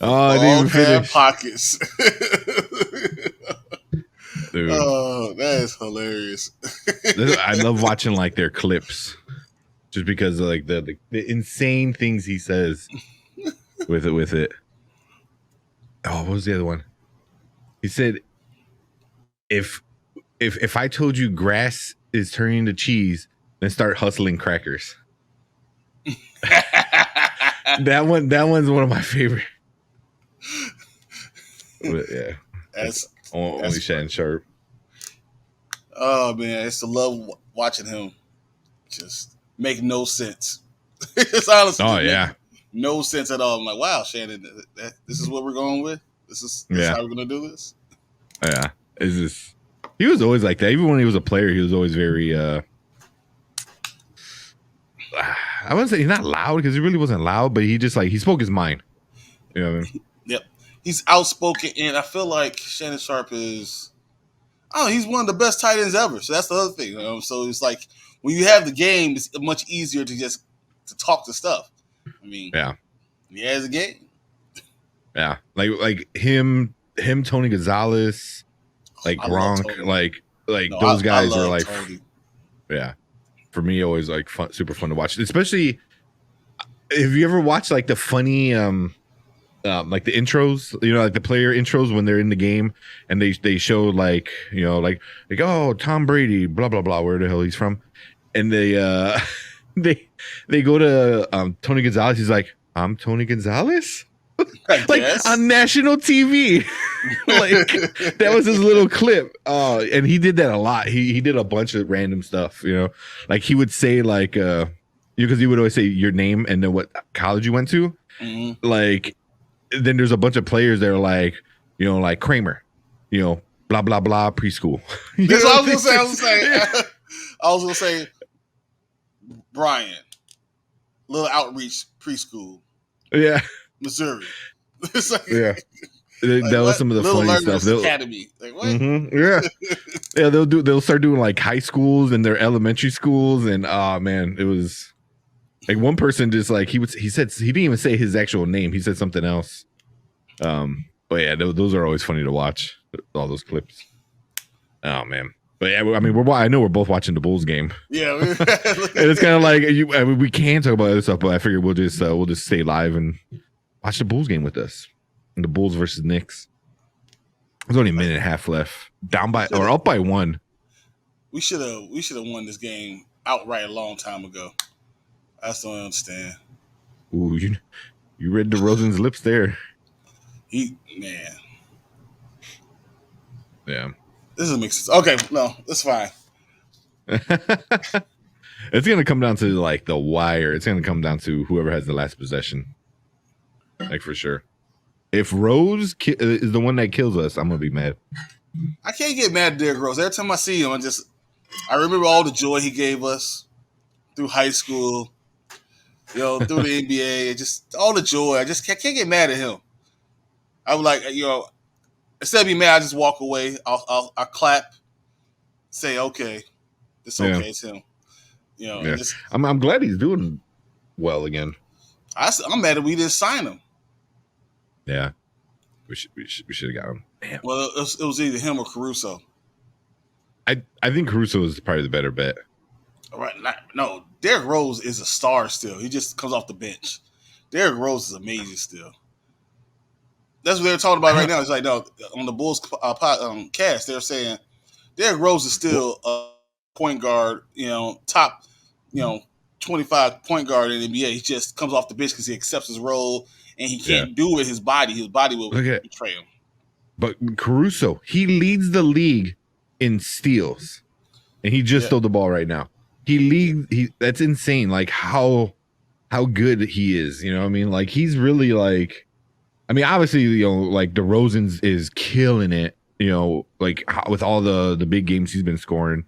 Oh, it All didn't have finish. pockets. Dude. Oh, that is hilarious. I love watching like their clips, just because of like the insane things he says with it. Oh, what was the other one? He said, if I told you grass is turning to cheese, then start hustling crackers. that one's one of my favorite. But yeah, that's only Shannon Sharp. Oh man, it's to love watching him just make no sense. It's honestly, yeah, no sense at all. I'm like, wow, Shannon, this is what we're going with. This is how we're gonna do this. Yeah, is this? He was always like that. Even when he was a player, he was always very. I wouldn't say he's not loud, because he really wasn't loud, but he just like he spoke his mind. You know what I mean? Yep, he's outspoken, and I feel like Shannon Sharp is. Oh, he's one of the best tight ends ever. So that's the other thing. So it's like when you have the game, it's much easier to just to talk to stuff. I mean, he has a game. Yeah, like him, Tony Gonzalez, like Gronk, like those guys are like, Tony. Yeah. For me, always like fun, super fun to watch. Especially, have you ever watched like the funny, like the intros? You know, like the player intros when they're in the game, and they show like, you know, like oh, Tom Brady, blah blah blah, where the hell he's from, and they they go to Tony Gonzalez. He's like, I'm Tony Gonzalez. Like on national TV. Like that was his little clip. And he did that a lot. He did a bunch of random stuff, you know. Like he would say like because he would always say your name and then what college you went to. Mm-hmm. Like then there's a bunch of players that are like, you know, like Kramer, you know, blah blah blah preschool. That's what I was gonna say. Bryan, little outreach preschool. Yeah. Missouri. Like, yeah. That was some of the funny stuff. Academy. Like, what? Mm-hmm, yeah. Yeah, they'll start doing like high schools and their elementary schools, and man, it was like one person just like he said he didn't even say his actual name. He said something else. But yeah, those are always funny to watch, all those clips. Oh man. But yeah, I mean, I know we're both watching the Bulls game. Yeah, and it's kind of like we can talk about other stuff, but I figured we'll just stay live and watch the Bulls game with us. And the Bulls versus Knicks. There's only a minute and a half left. Up by one. We should have won this game outright a long time ago. I just don't understand. Ooh, you read DeRozan's lips there. Man. Yeah. This doesn't make sense. Okay, no, that's fine. It's gonna come down to like the wire. It's gonna come down to whoever has the last possession. Like for sure. If Rose is the one that kills us, I'm gonna be mad. I can't get mad at Derrick Rose. Every time I see him, I remember all the joy he gave us through high school, you know, through the NBA, just all the joy. I can't get mad at him. I would like, you know, instead of being mad, I just walk away. I'll clap, say, okay, it's okay, it's him. You know, yeah. I'm glad he's doing well again. I'm mad that we didn't sign him. Yeah, we should have got him. Damn. Well, it was either him or Caruso. I think Caruso is probably the better bet. All right, no, Derrick Rose is a star still. He just comes off the bench. Derrick Rose is amazing still. That's what they're talking about right now. It's like, no, on the Bulls cast, they're saying Derrick Rose is still a point guard, you know, top, you know, 25 point guard in the NBA. He just comes off the bench because he accepts his role and he can't do it with his body. His body will betray him. But Caruso, he leads the league in steals, and he just stole the ball right now. That's insane. Like how good he is. You know what I mean? Like he's really like. I mean, obviously, you know, like DeRozan is killing it, you know, like with all the big games he's been scoring,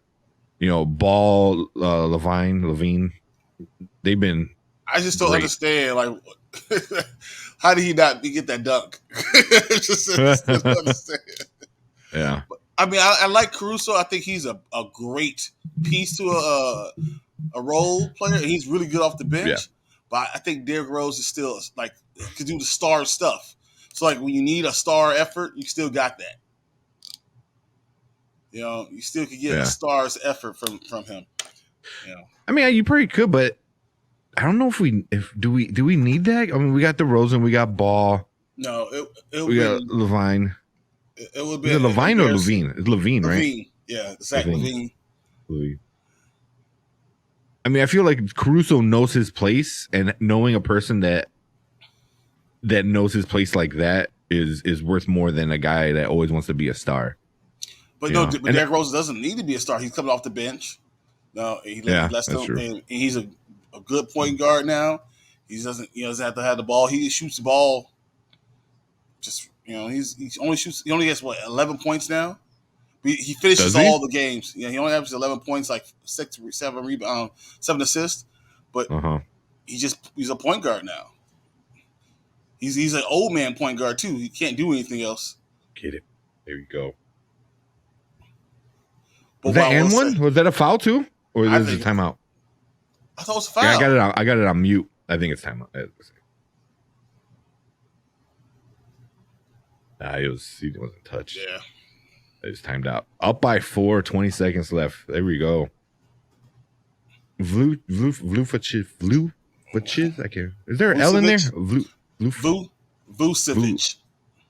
you know, Ball, Levine, they've been. I just don't understand, like, how did he not get that dunk? just don't understand. Yeah. I mean, I like Caruso. I think he's a great piece to a role player. He's really good off the bench. Yeah. but I think Derrick Rose is still like could do the star stuff. So like when you need a star effort, you still got that. You know, you still could get a star's effort from him. You know, I mean, you probably could, but I don't know if we need that. I mean, we got DeRozan, we got Ball. No, we got Levine. It would be Levine or Levine. It's Levine, right? Levine, yeah, Zach Levine. I mean, I feel like Caruso knows his place, and knowing a person that knows his place like that is worth more than a guy that always wants to be a star. But but Derrick Rose doesn't need to be a star. He's coming off the bench. No, that's true. And he's a good point guard now. He doesn't have to have the ball. He shoots the ball. Just he only gets 11 points now. He finishes all the games. Yeah, he only averages 11 points, like 7 rebounds, 7 assists. But he's a point guard now. He's an old man point guard too. He can't do anything else. Get it? There you go. Was that and one? Was that a foul too, or is it a timeout? I thought it was a foul. Yeah, I got it on mute. I think it's timeout. He wasn't touched. Yeah, it was timed out. Up by 4, 20 seconds left. There we go. Vucevic. I can't. Is there an L in there? Vucevic.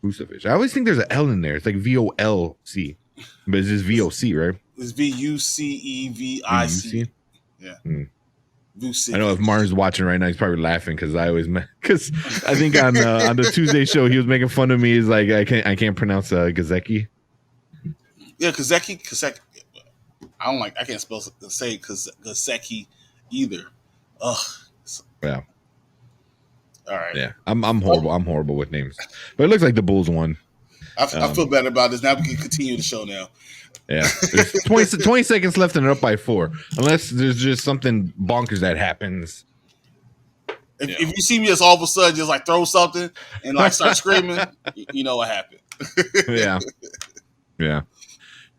Vucevic. I always think there's an L in there. It's like VOLC, but it's just VOC, right? It's VUCEVIC. Yeah. I know if Martin's watching right now, he's probably laughing because I think on the Tuesday show he was making fun of me. He's like, I can't pronounce Gazeki. Yeah, Gazeki. I can't say Gazeki either. Ugh. Yeah. All right. Yeah, I'm horrible. I'm horrible with names, but it looks like the Bulls won. I feel better about this now. We can continue the show now. Yeah, there's 20 seconds left and they're up by 4. Unless there's just something bonkers that happens. If you see me just all of a sudden just like throw something and like start screaming, you know what happened. Yeah.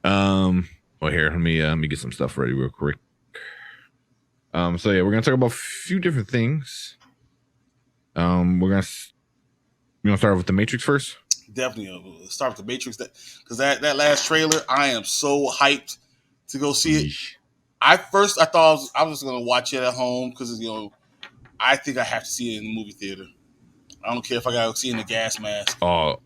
Well, here, let me get some stuff ready real quick. So yeah, we're gonna talk about a few different things. We're gonna start with the Matrix first. Definitely start with the Matrix, because that last trailer, I am so hyped to go see it. I thought I was going to watch it at home because I think I have to see it in the movie theater. I don't care if I got to see it in the gas mask. Oh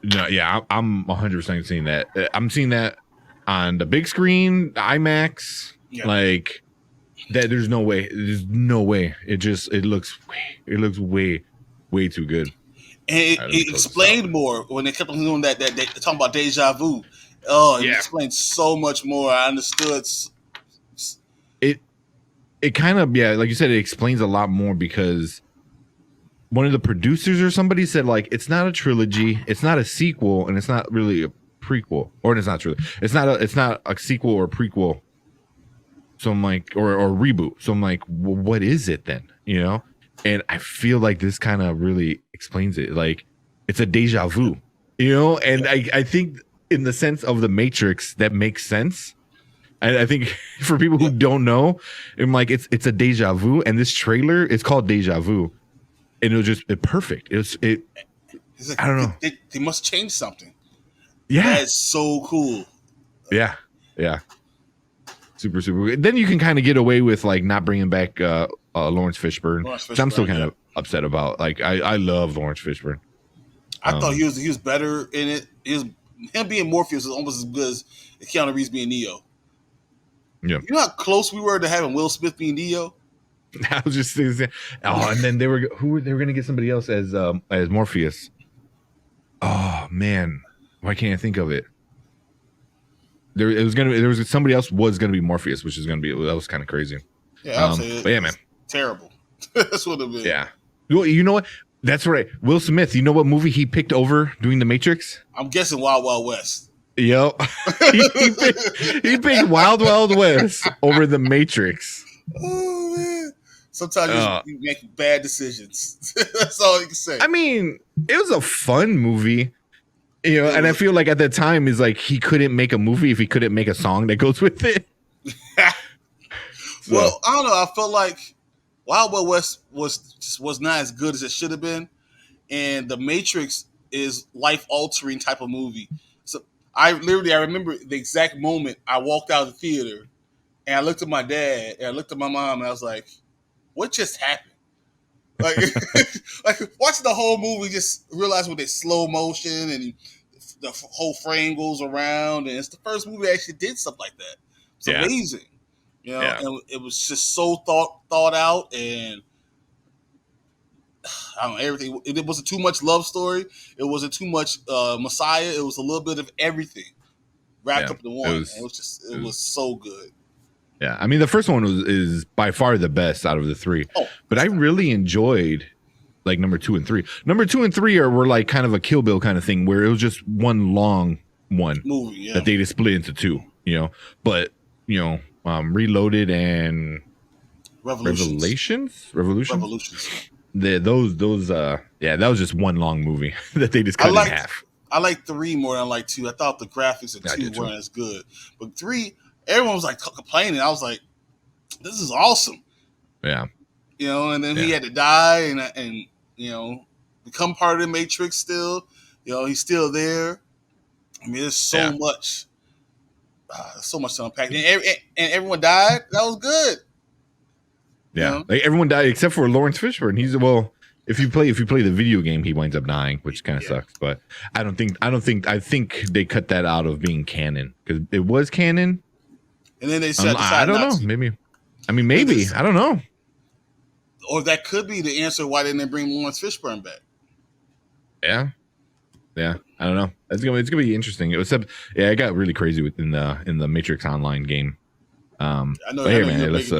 no, yeah, I'm 100% seeing that. I'm seeing that on the big screen, the IMAX, like that. There's no way. It looks way too good. And it explained more when they kept on doing that talking about deja vu. Oh, it explained so much more. I understood. It kind of, like you said, it explains a lot more because one of the producers or somebody said, like, it's not a trilogy, it's not a sequel, and it's not really a prequel. Or it's not trilogy. It's not a sequel or a prequel. So I'm like, or reboot. So I'm like, well, what is it then? And I feel like this kind of really explains it. Like, it's a deja vu, and I think in the sense of the Matrix, that makes sense. And I think for people who don't know, I'm like, it's a deja vu. And this trailer is called Deja Vu. And it was just perfect. It's like, I don't know. They must change something. Yeah. That's so cool. Yeah. Super, super good. Then you can kind of get away with like not bringing back Lawrence Fishburne, which I'm still kind of upset about. Like, I love Lawrence Fishburne. I thought he was better in it. Him being Morpheus is almost as good as Keanu Reeves being Neo. Yeah. You know how close we were to having Will Smith being Neo? I was just thinking, and then they were going to get somebody else as Morpheus. Oh man, why can't I think of it? There was somebody else was going to be Morpheus, which is going to be, that was kind of crazy. Yeah, I'll say but yeah, man, terrible. That's what it is. Yeah. Well, you know what? That's right. Will Smith. You know what movie he picked over doing The Matrix? I'm guessing Wild Wild West. Yep. he picked Wild Wild West over The Matrix. Oh man. Sometimes you make bad decisions. That's all you can say. I mean, it was a fun movie. And I feel like at that time is like he couldn't make a movie if he couldn't make a song that goes with it. Well, I don't know. I felt like Wild Wild West was not as good as it should have been, and The Matrix is life altering type of movie. So I remember the exact moment I walked out of the theater, and I looked at my dad and I looked at my mom, and I was like, "What just happened?" Like, like watching the whole movie, just realize with its slow motion and the whole frame goes around, and it's the first movie that actually did stuff like that. It's amazing, and it was just so thought out, and I don't know, everything. It wasn't too much love story. It wasn't too much Messiah. It was a little bit of everything wrapped up in one. It was so good. Yeah, I mean the first one is by far the best out of the three. But I really enjoyed like number 2 and 3. Number 2 and 3 were like kind of a Kill Bill kind of thing where it was just one long movie that they just split into 2. But Reloaded and Revolutions. That was just one long movie that they just cut in half. I like 3 more than I like 2. I thought the graphics of 2 weren't as good, but 3, everyone was like complaining. I was like, "This is awesome." Yeah, and then he had to die and become part of the Matrix. Still, he's still there. I mean, there's so much, to unpack, and everyone died. That was good. Yeah, like everyone died except for Lawrence Fishburne. He's if you play the video game, he winds up dying, which kind of sucks. But I think they cut that out of being canon because it was canon. And then they said, I don't know. Maybe. I don't know. Or that could be the answer why they didn't bring Lawrence Fishburne back. Yeah. I don't know. It's gonna be interesting. It got really crazy in the Matrix Online game. I know. Hey man, let's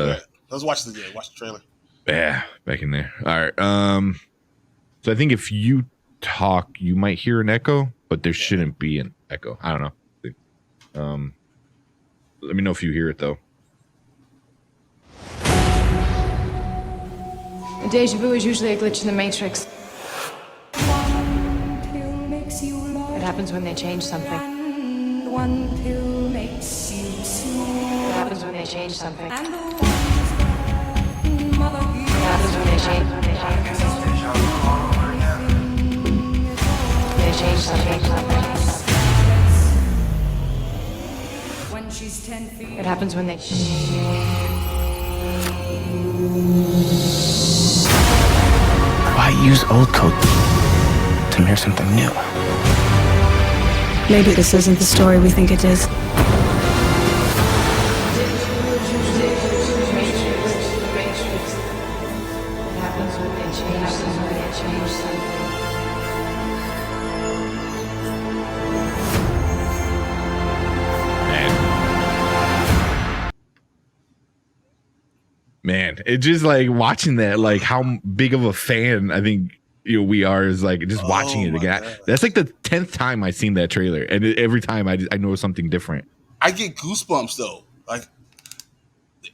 watch the game. Watch the trailer. Yeah, back in there. All right. So I think if you talk, you might hear an echo, but there shouldn't be an echo. I don't know. Let me know if you hear it though. Deja vu is usually a glitch in the Matrix. It happens when they change something. It happens when they change something. It happens when they change something. It happens when they... Why use old code to mirror something new? Maybe this isn't the story we think it is. Man, it's just like watching that, like how big of a fan I think we are is like just watching it again. God. That's like the 10th time I've seen that trailer, and every time I know something different. I get goosebumps though. Like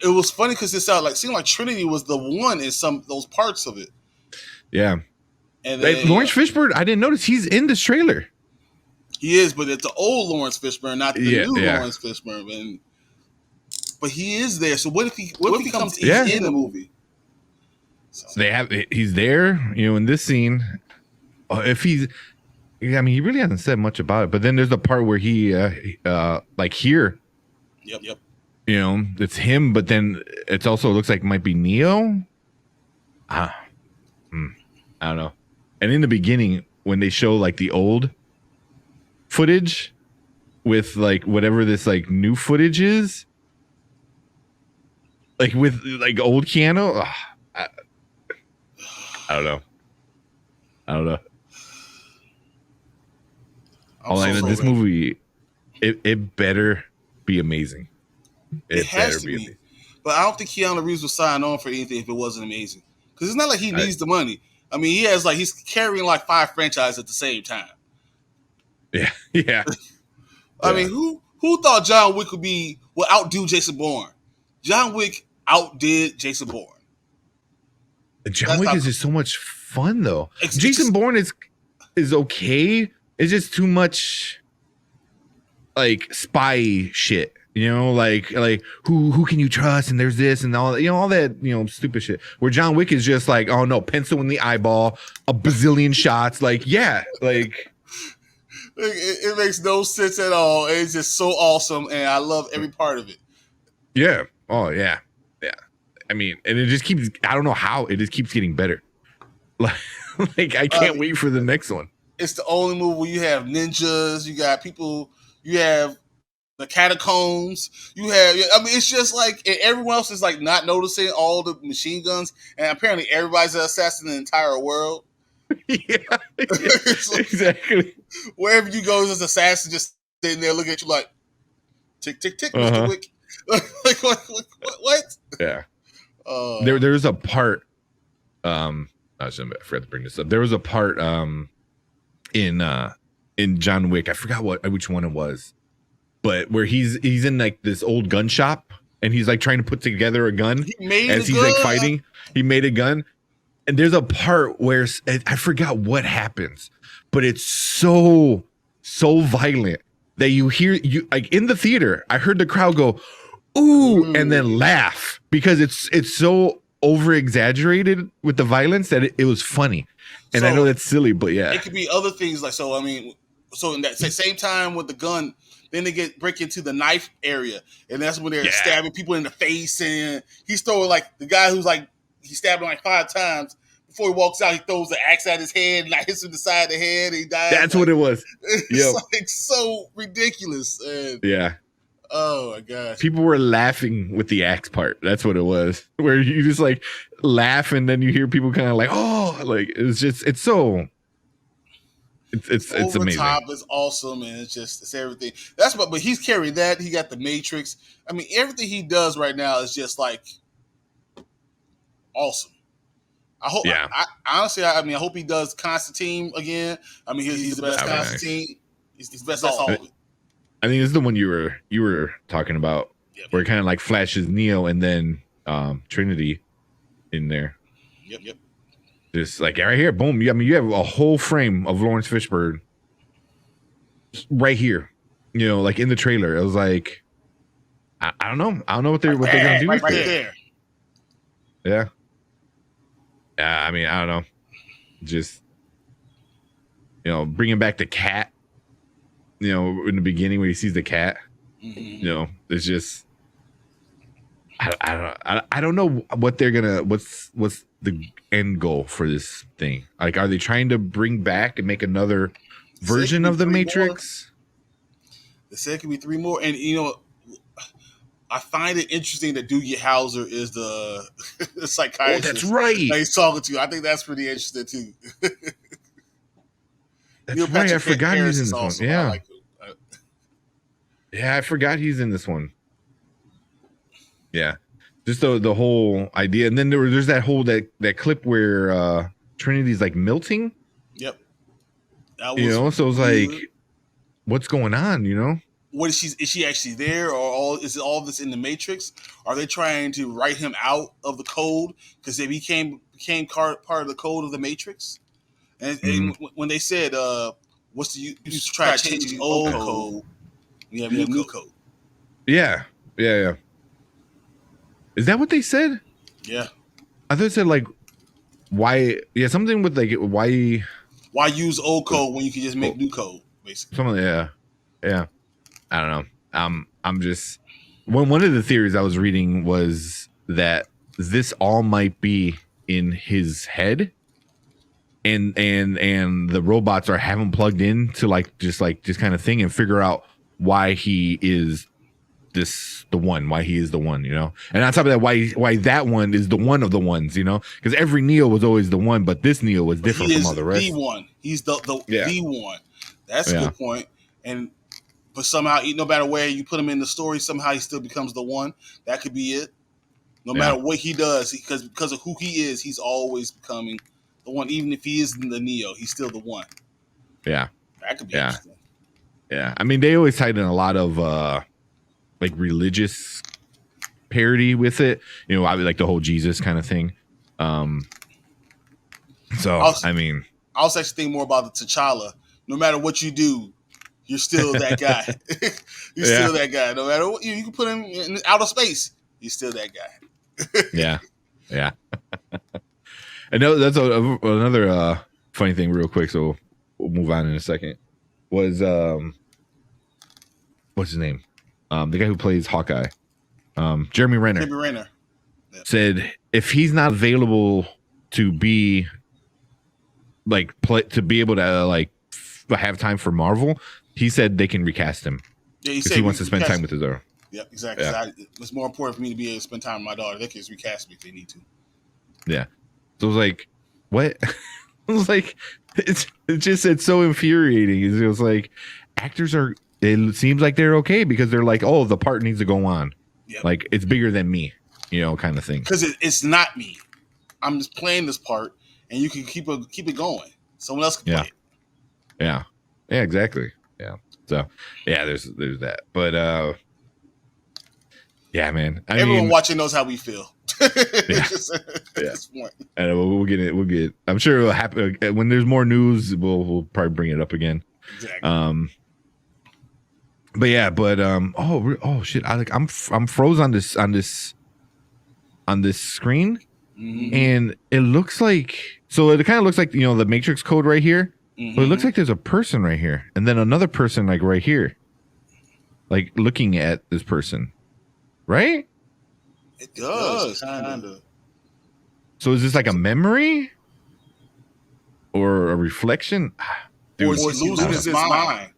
it was funny because it seemed like Trinity was the one in some those parts of it. Yeah, and then, Lawrence Fishburne, I didn't notice he's in this trailer. He is, but it's the old Lawrence Fishburne, not the new Lawrence Fishburne. But he is there. So what if he comes in the movie? So he's there, in this scene. If he's, I mean, he really hasn't said much about it. But then there's the part where he, like here. Yep. It's him, but then it also looks like it might be Neo. I don't know. And in the beginning, when they show like the old footage with like whatever this like new footage is. Like with like old Keanu, I don't know. This movie, it better be amazing. It has to be. But I don't think Keanu Reeves will sign on for anything if it wasn't amazing. Because it's not like he needs the money. I mean, he's carrying like 5 franchises at the same time. Yeah. I mean, who thought John Wick would outdo Jason Bourne? John Wick outdid Jason Bourne. John Wick is just so much fun, though. Jason Bourne is okay. It's just too much like spy shit. You know, like who can you trust? And there's this and all, you know, all that, you know, stupid shit. Where John Wick is just like, oh no, pencil in the eyeball, a bazillion shots. Like, yeah, like it makes no sense at all. It's just so awesome, and I love every part of it. Yeah. Oh yeah. Yeah. I mean, and it just keeps. I don't know how it just keeps getting better. Like I can't wait for the next one. It's the only movie where you have ninjas. You got people. You have the catacombs. You have, I mean, it's just like, and everyone else is like not noticing all the machine guns, and apparently everybody's an assassin in the entire world. Yeah, like, exactly. Wherever you go, there's an assassin just sitting there looking at you like, tick, tick, tick, Mr. Wick. Like, what? Yeah. There's a part, I forgot to bring this up. There was a part in John Wick, I forgot which one it was, but where he's in like this old gun shop and he's like trying to put together a gun as he's like fighting. He made a gun, and there's a part where I forgot what happens, but it's so violent that you like in the theater. I heard the crowd go, "Ooh," and then laugh because it's so over exaggerated with the violence that it was funny. And so, I know that's silly, but yeah, it could be other things like, so I mean, so in that same time with the gun, then they break into the knife area, and that's when they're stabbing people in the face, and he's throwing like the guy who's like, he stabbed him like 5 times before he walks out. He throws the axe at his head and like hits him in the side of the head, and he dies. That's like, what it was. It's like so ridiculous. And, yeah. Oh my gosh. People were laughing with the axe part. That's what it was. Where you just like laugh and then you hear people kind of like, oh, like it's so it's over amazing. Top is awesome, and it's everything. That's what, but he's carried that. He got the Matrix. I mean, everything he does right now is just like awesome. I hope. Yeah. I honestly, I mean, I hope he does Constantine again. I mean, he's the best Constantine. Nice. He's the best. That's all of it. I think this is the one you were talking about, where it kind of like flashes Neo and then Trinity in there. Yep. Just like right here, boom. I mean, you have a whole frame of Lawrence Fishburne right here. You know, like in the trailer. It was like, I don't know. I don't know what they're gonna do right there. Yeah. I mean, I don't know. Just, you know, bringing back the cat. You know, in the beginning when he sees the cat, you know, it's just, I don't know what they're gonna, what's the end goal for this thing? Like, are they trying to bring back and make another version of the Matrix? They said it could be 3 more, and you know, I find it interesting that Doogie Howser is the psychiatrist. Oh, that's right. That he's talking to. I think that's pretty interesting too. That's right. I forgot he's in this one. Yeah. Yeah, I forgot he's in this one. Yeah. Just the whole idea. And then there's that whole that clip where Trinity's like melting. Yep. You know, so it's like, what's going on, you know? What is she actually there, or is all this in the Matrix? Are they trying to write him out of the code because they became part of the code of the Matrix? And when they said, what's the you try to change the old code, we have new code. Yeah. Is that what they said? Yeah. I thought it said like, why? Yeah, something with like why use old code when you can just make new code, basically. Something. Yeah. I don't know. I'm just one of the theories I was reading was that this all might be in his head. And the robots are having plugged in to like this kind of thing and figure out why he is the one, you know. And on top of that, why that one is the one of the ones, you know, because every Neo was always the one, but this Neo was different from all the rest. The one, he's the one. That's a good point. But somehow, no matter where you put him in the story, somehow he still becomes the one. That could be it. No matter what he does, because of who he is, he's always becoming the one. Even if he isn't the Neo, he's still the one. Yeah, that could be interesting. Yeah, I mean, they always tied in a lot of like religious parody with it. You know, like the whole Jesus kind of thing. So I mean, I was actually thinking more about the T'Challa. No matter what you do, you're still that guy. You're still that guy. No matter what, you can put him in outer space. You're still that guy. Yeah. I know that's another funny thing real quick. So we'll move on in a second. Was what's his name? The guy who plays Hawkeye, Jeremy Renner. Said if he's not available to be to be able to have time for Marvel, he said they can recast him because he wants to spend time with his daughter. Yep, exactly. Yeah. It's more important for me to be able to spend time with my daughter. They can just recast me if they need to. Yeah. So it was like, what? I was like, it's so infuriating. It was like, actors it seems like they're okay because they're like, oh, the part needs to go on. Yep. Like, it's bigger than me, kind of thing. Because it's not me. I'm just playing this part, and you can keep it going. Someone else can play it. Yeah. Yeah, exactly. Yeah. So, yeah, there's that. But, yeah, man. Everyone watching knows how we feel. Yeah. At this point. And we'll get it. We'll get. I'm sure it'll happen when there's more news. We'll probably bring it up again. Exactly. But yeah. Oh shit! I'm froze on this screen, and it looks like it kind of looks like the Matrix code right here. But it looks like there's a person right here, and then another person right here, looking at this person, right? It does, kind of. So is this like a memory or a reflection? Dude, or is he losing his mind?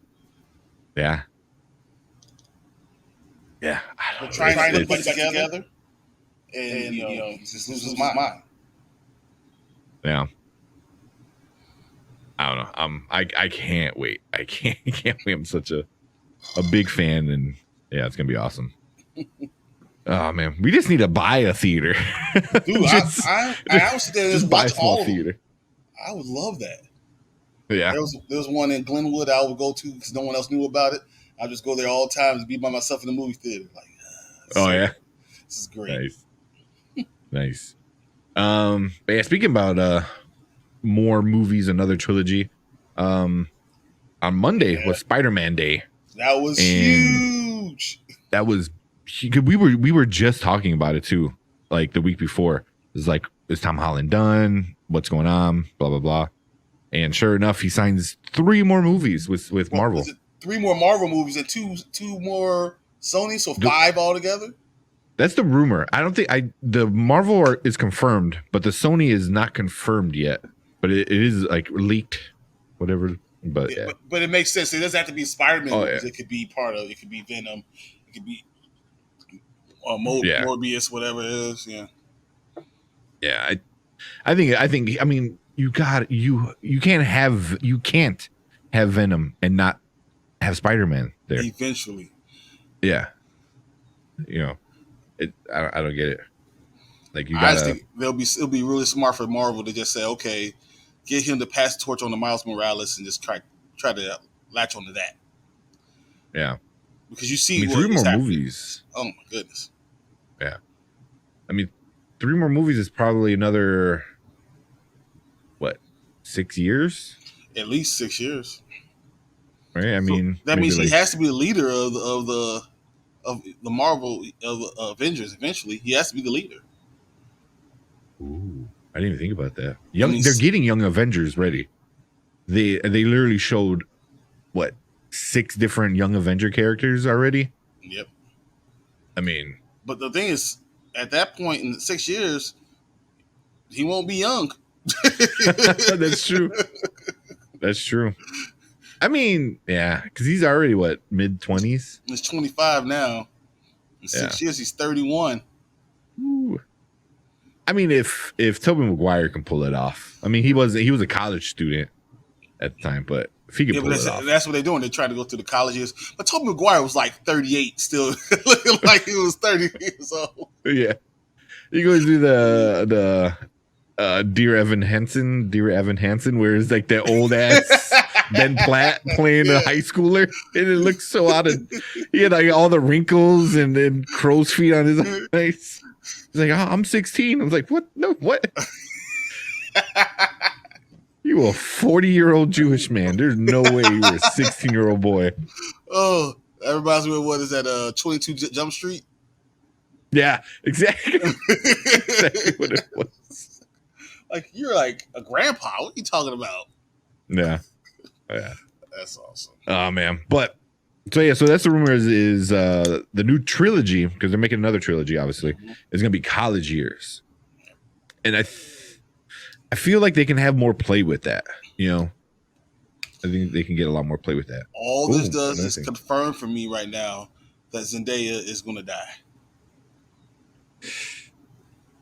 Yeah. Yeah. We're trying to put it together, and he just loses his mind. Yeah. I don't know. I can't wait. I can't wait. I'm such a big fan, and yeah, it's gonna be awesome. Oh man, we just need to buy a theater. Dude, I was there just buy a small theater. I would love that. Yeah, there was one in Glenwood I would go to because no one else knew about it. I just go there all the time to be by myself in the movie theater. Yeah, this is great. Nice. But yeah, speaking about more movies, another trilogy. On Monday was Spider-Man Day. That was huge. That was. We were just talking about it too, the week before. It's like, is Tom Holland done? What's going on? Blah blah blah. And sure enough, he signs 3 more movies with Marvel. 3 more Marvel movies and two more Sony, so 5 altogether. That's the rumor. I don't think the Marvel is confirmed, but the Sony is not confirmed yet. But it is leaked, whatever. But yeah. But it makes sense. It doesn't have to be Spider-Man movies. Yeah. It could be it could be Venom. It could be Morbius, whatever it is. Yeah. Yeah, I think. I mean, you can't have Venom and not have Spider-Man there. Eventually. Yeah. I don't get it. I just think it'll be really smart for Marvel to just say, okay, get him to pass the torch on to Miles Morales and just try to latch onto that. Yeah. Because you see 3 more movies. Oh my goodness. Yeah. I mean, 3 more movies is probably another 6 years? At least 6 years. Right? I mean, that means he has to be the leader of the Marvel Avengers eventually. He has to be the leader. Ooh, I didn't even think about that. They're getting Young Avengers ready. They literally showed 6 different Young Avenger characters already. Yep. I mean, but the thing is, at that point in 6 years, he won't be young. That's true. That's true. I mean, yeah, because he's already mid-20s. He's 25 now. In 6 years, he's 31. Ooh. I mean, if Tobey Maguire can pull it off. I mean, he was a college student at the time, but if he can pull it off. That's what they're doing. They're trying to go through the college years. But Tobey Maguire was 38, still looking like he was 30 years old. Yeah. You go do the Dear Evan Hansen, where it's the old ass Ben Platt playing a high schooler, and it looks so out of. He had all the wrinkles and then crow's feet on his face. He's like, I'm 16. I was like, what? No, what? You a 40-year-old Jewish man. There's no way you were a 16-year-old boy. Oh, that reminds me of what is that? 22 Jump Street. Yeah, exactly. Exactly what it was. Like you're like a grandpa. What are you talking about? Yeah. That's awesome. Oh man, but so that's the rumor is the new trilogy, because they're making another trilogy. Obviously, is going to be college years, and I feel like they can have more play with that. I think they can get a lot more play with that. All this does is confirm for me right now that Zendaya is going to die.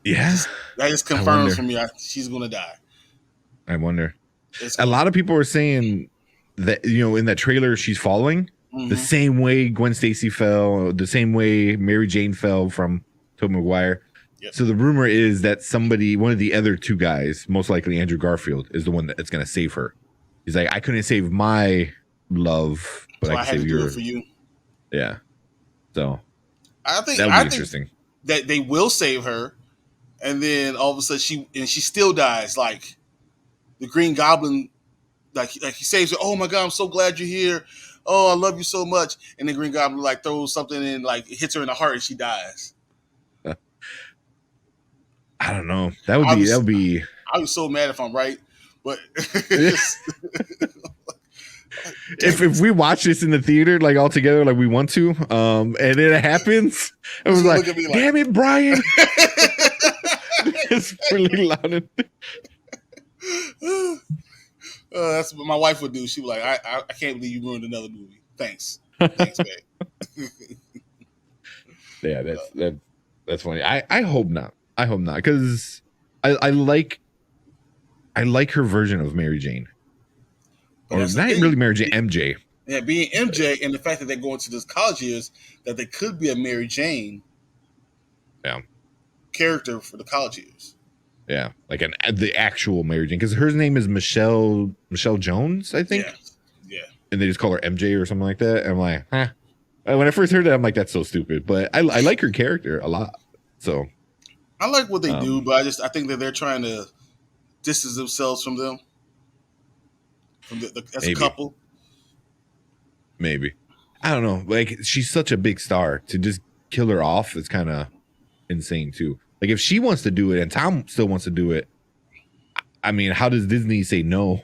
Yeah, that just confirms for me she's going to die. I wonder. A lot of people are saying that in that trailer she's falling the same way Gwen Stacy fell, the same way Mary Jane fell from Tobey Maguire. Yep. So the rumor is that one of the other two guys, most likely Andrew Garfield, is the one that's going to save her. He's like, I couldn't save my love, but I can save yours for you. Yeah. So I think that would be interesting. That they will save her, and then all of a sudden she still dies. Like the Green Goblin, like he saves her. Oh my God, I'm so glad you're here. Oh, I love you so much. And the Green Goblin like throws something in, like it hits her in the heart, and she dies. I don't know. That would be. I was so mad if I'm right, but if we watch this in the theater like all together like we want to, and it happens, I was like, damn it, Brian. It's really loud. That's what my wife would do. She was like, I can't believe you ruined another movie. Thanks, babe. Yeah, that's funny. I hope not. I hope not, because I like her version of Mary Jane. Or not really Mary Jane, MJ. Yeah, being MJ, and the fact that they're going to this college years, that they could be a Mary Jane character for the college years. Yeah, like the actual Mary Jane, because her name is Michelle Jones, I think. Yeah. And they just call her MJ or something like that. And I'm like, huh. When I first heard that, I'm like, that's so stupid. But I like her character a lot. So I like what they do, but I think that they're trying to distance themselves from them. As a couple. Maybe. I don't know. Like, she's such a big star. To just kill her off is kind of insane too. Like, if she wants to do it and Tom still wants to do it, I mean, how does Disney say no?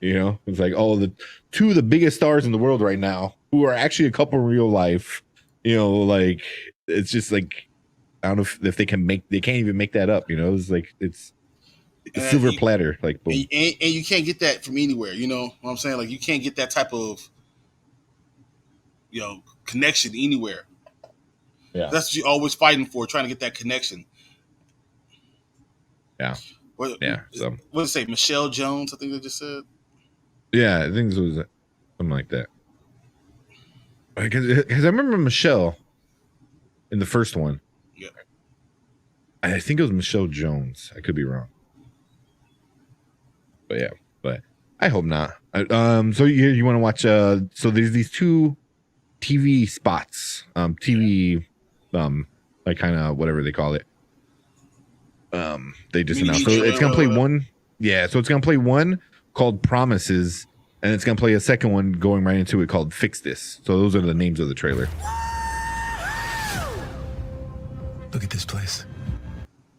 It's like, the two of the biggest stars in the world right now, who are actually a couple in real life, like, it's just like, I don't know if they can't even make that up. It's like, it's a silver platter, like, boom. And you can't get that from anywhere. You know what I'm saying? Like, you can't get that type of, connection anywhere. Yeah, that's what you're always fighting for, trying to get that connection. Yeah. What did it say? Michelle Jones, I think they just said. Yeah, I think it was something like that. Because I remember Michelle in the first one. Yeah. I think it was Michelle Jones. I could be wrong. But I hope not. So you want to watch? So there's these two TV spots. Like kind of whatever they call it. They just announced. So it's gonna play one. Yeah. So it's gonna play one called Promises, and it's gonna play a second one going right into it called Fix This. So those are the names of the trailer. Look at this place.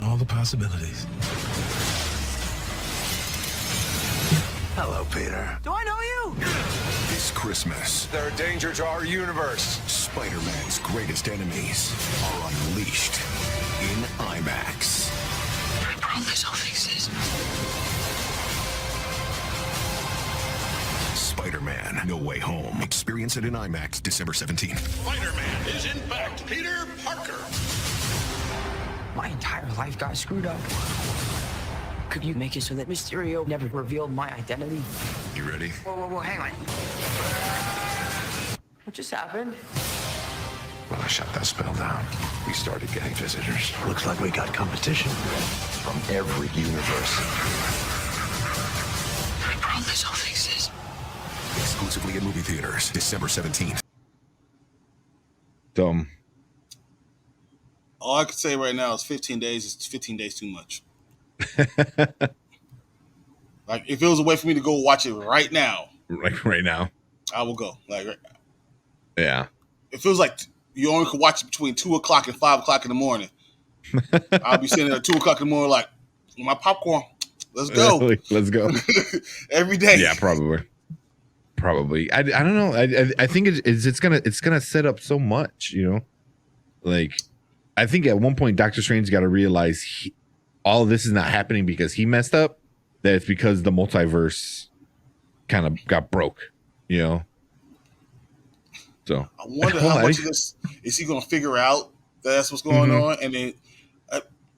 All the possibilities. Hello, Peter. Do I know you? This Christmas, they're a danger to our universe. Spider-Man's greatest enemies are unleashed in IMAX. I promise I'll fix this. Spider-Man: No Way Home. Experience it in IMAX December 17th. Spider-Man is in fact Peter Parker. My entire life got screwed up. Could you make it so that Mysterio never revealed my identity? You ready? Whoa, hang on. What just happened? When I shut that spell down, we started getting visitors. Looks like we got competition from every universe. I promise I'll fix this. Exclusively in movie theaters, December 17th. Dumb. All I can say right now is 15 days. It's 15 days too much. Like if it was a way for me to go watch it right now, like right now, I will go. Like yeah. It feels like you only can watch it between 2 o'clock and 5 o'clock in the morning. I'll be sitting there at 2 o'clock in the morning, like my popcorn. Let's go. Let's go. Every day. Yeah, probably. I don't know. I think it's gonna set up so much. You know, like I think at one point Doctor Strange got to realize all of this is not happening because he messed up. That it's because the multiverse kind of got broke. You know. So I wonder how much of this is he going to figure out that that's what's going on, and then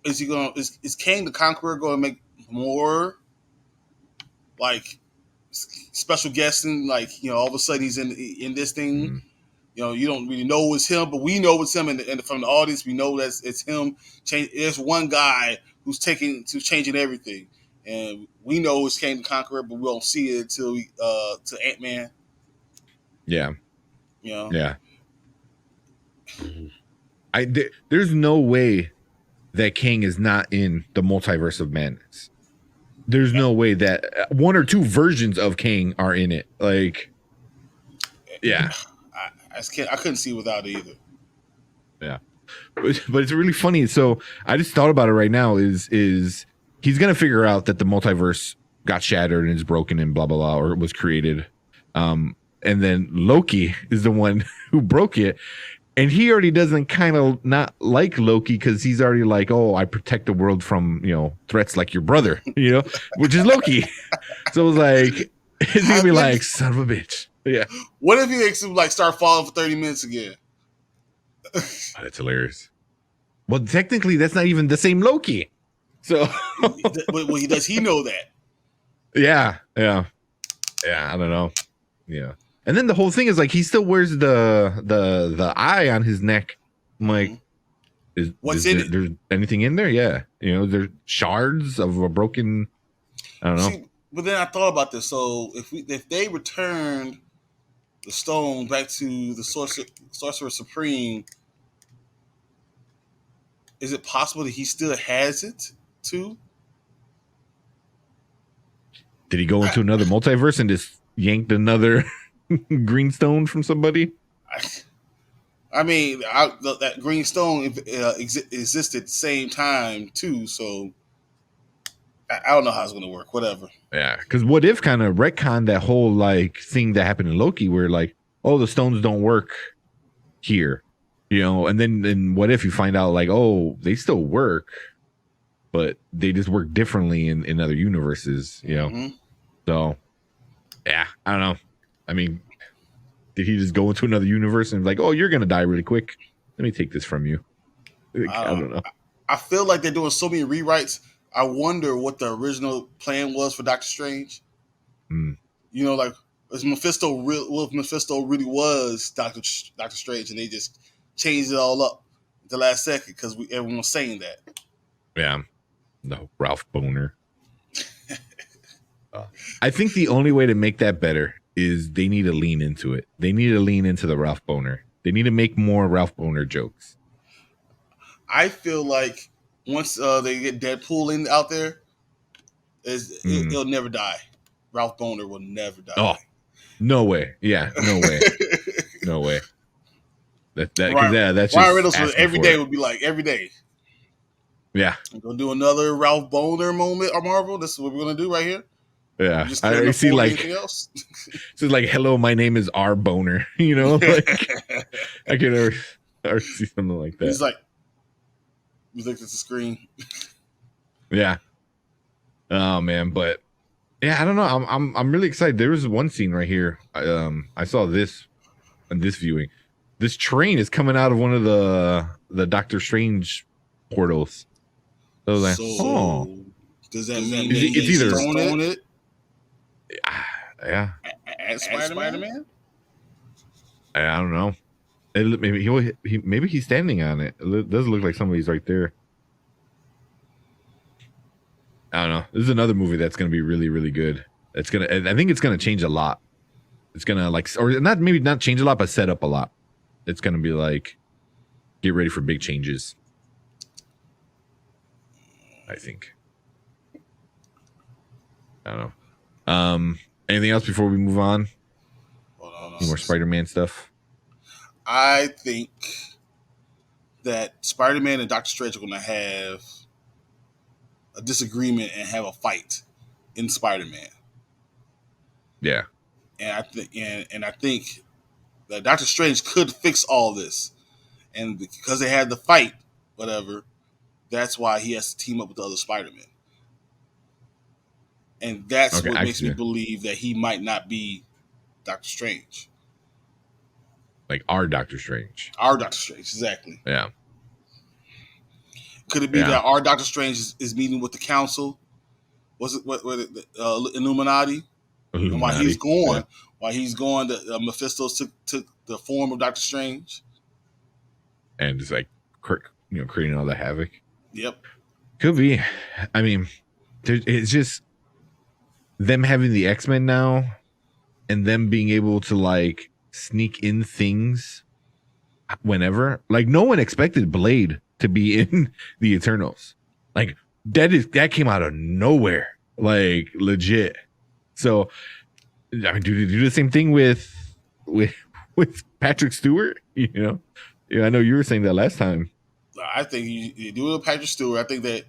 is he going? Is Kang the Conqueror going to make more like special guesting? Like all of a sudden he's in this thing. You don't really know it's him, but we know it's him, and from the audience we know that it's him. There's one guy who's changing everything, and we know it's Kang the Conqueror, but we don't see it until to Ant-Man. Yeah. Yeah. There's no way that Kang is not in the multiverse of madness. There's no way that one or two versions of Kang are in it. Like, yeah, I couldn't see without it either. Yeah, but it's really funny. So I just thought about it right now. Is he's gonna figure out that the multiverse got shattered and is broken and blah blah blah, or was created. And then Loki is the one who broke it. And he already doesn't kind of not like Loki because he's already like, oh, I protect the world from, threats like your brother, which is Loki. So it was like, it's going to be like, son of a bitch. Yeah. What if he makes him start falling for 30 minutes again? That's hilarious. Well, technically, that's not even the same Loki. So. Does he know that? Yeah. I don't know. Yeah. And then the whole thing is like he still wears the eye on his neck. I'm like, is there anything in there? Yeah, there's shards of a broken. I don't know. See, but then I thought about this. So if they returned the stone back to the Sorcerer Supreme, is it possible that he still has it too? Did he go into another multiverse and just yanked another green stone from somebody? I mean, that green stone existed at the same time too, so I don't know how it's going to work. Whatever. Yeah, because what if kind of retconned that whole thing that happened in Loki, where oh, the stones don't work here, and then what if you find out oh, they still work, but they just work differently in other universes, So, yeah, I don't know. I mean, did he just go into another universe and oh, you're gonna die really quick? Let me take this from you. I don't know. I feel like they're doing so many rewrites. I wonder what the original plan was for Doctor Strange. Is Mephisto real? If Mephisto really was Doctor Strange, and they just changed it all up at the last second because everyone was saying that. Yeah, no, Ralph Boner. I think the only way to make that better is they need to lean into it. They need to lean into the Ralph Boner. They need to make more Ralph Boner jokes. I feel like once they get Deadpool out there, he'll never die. Ralph Boner will never die. Oh, no way. Yeah, no way. No way. That's Ryan just Reynolds every day would be every day. Yeah. We're going to do another Ralph Boner moment or Marvel. This is what we're going to do right here. Yeah, I already see else. It's hello, my name is R Boner. I can already see something like that. He's like, he looks at the screen. Yeah. Oh man, but yeah, I don't know. I'm really excited. There was one scene right here. I saw this on this viewing. This train is coming out of one of the Doctor Strange portals. So I was oh, does that mean it's either throwing it? Yeah. At Spider-Man? I don't know. Maybe he's standing on it. It does look like somebody's right there. I don't know. This is another movie that's going to be really, really good. I think it's going to change a lot. It's going to or not change a lot, but set up a lot. It's going to be get ready for big changes. I think. I don't know. Anything else before we move on? Hold on. Any more Spider-Man stuff? I think that Spider-Man and Doctor Strange are going to have a disagreement and have a fight in Spider-Man. Yeah. And I think that Doctor Strange could fix all this. And because they had the fight, whatever, that's why he has to team up with the other Spider-Man. And that's what makes me believe that he might not be Doctor Strange. Like our Doctor Strange. Our Doctor Strange, exactly. Yeah. Could it be that our Doctor Strange is meeting with the Council? Was it Illuminati? And while he's going, Mephisto took the form of Doctor Strange. And just like, creating all the havoc. Yep. Could be. I mean, it's just them having the X-Men now and them being able to like sneak in things whenever. Like no one expected Blade to be in the Eternals. Like that came out of nowhere. Like legit. So I mean, do the same thing with Patrick Stewart, you know? Yeah, I know you were saying that last time. I think you do it with Patrick Stewart. I think that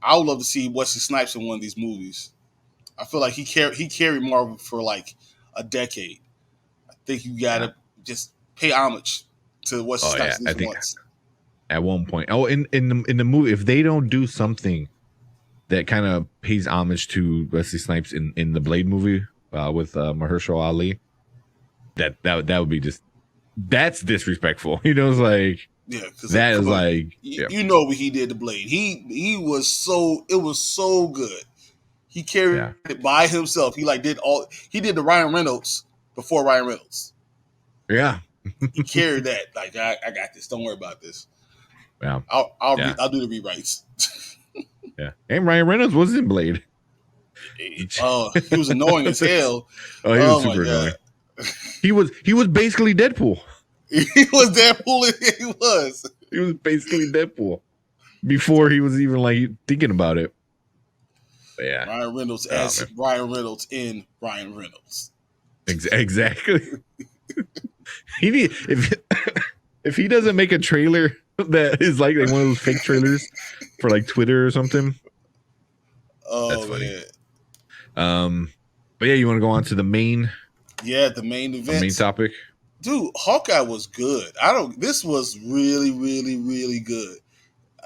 I would love to see Wesley Snipes in one of these movies. I feel like he carried Marvel for like a decade. I think you gotta just pay homage to Wesley Snipes at least once. At one point. Oh, in the movie, if they don't do something that kind of pays homage to Wesley Snipes in the Blade movie with Mahershala Ali, that would be just, that's disrespectful. You know, it's like, yeah, because that is like, you know what he did to Blade. It was so good. He carried it by himself. He did the Ryan Reynolds before Ryan Reynolds. Yeah. He carried that. Like, I got this. Don't worry about this. Yeah. I'll do the rewrites. Yeah. And Ryan Reynolds was in Blade. He was annoying as hell. Oh, he was super annoying. He was basically Deadpool. He was Deadpool. He was basically Deadpool before he was even like thinking about it. But yeah, Ryan Reynolds as Ryan Reynolds in Ryan Reynolds. Exactly. If he doesn't make a trailer that is like one of those fake trailers for like Twitter or something. Oh, that's funny. Man. But yeah, you want to go on to the main? Yeah, the main event. The main topic. Dude, Hawkeye was good. This was really, really, really good.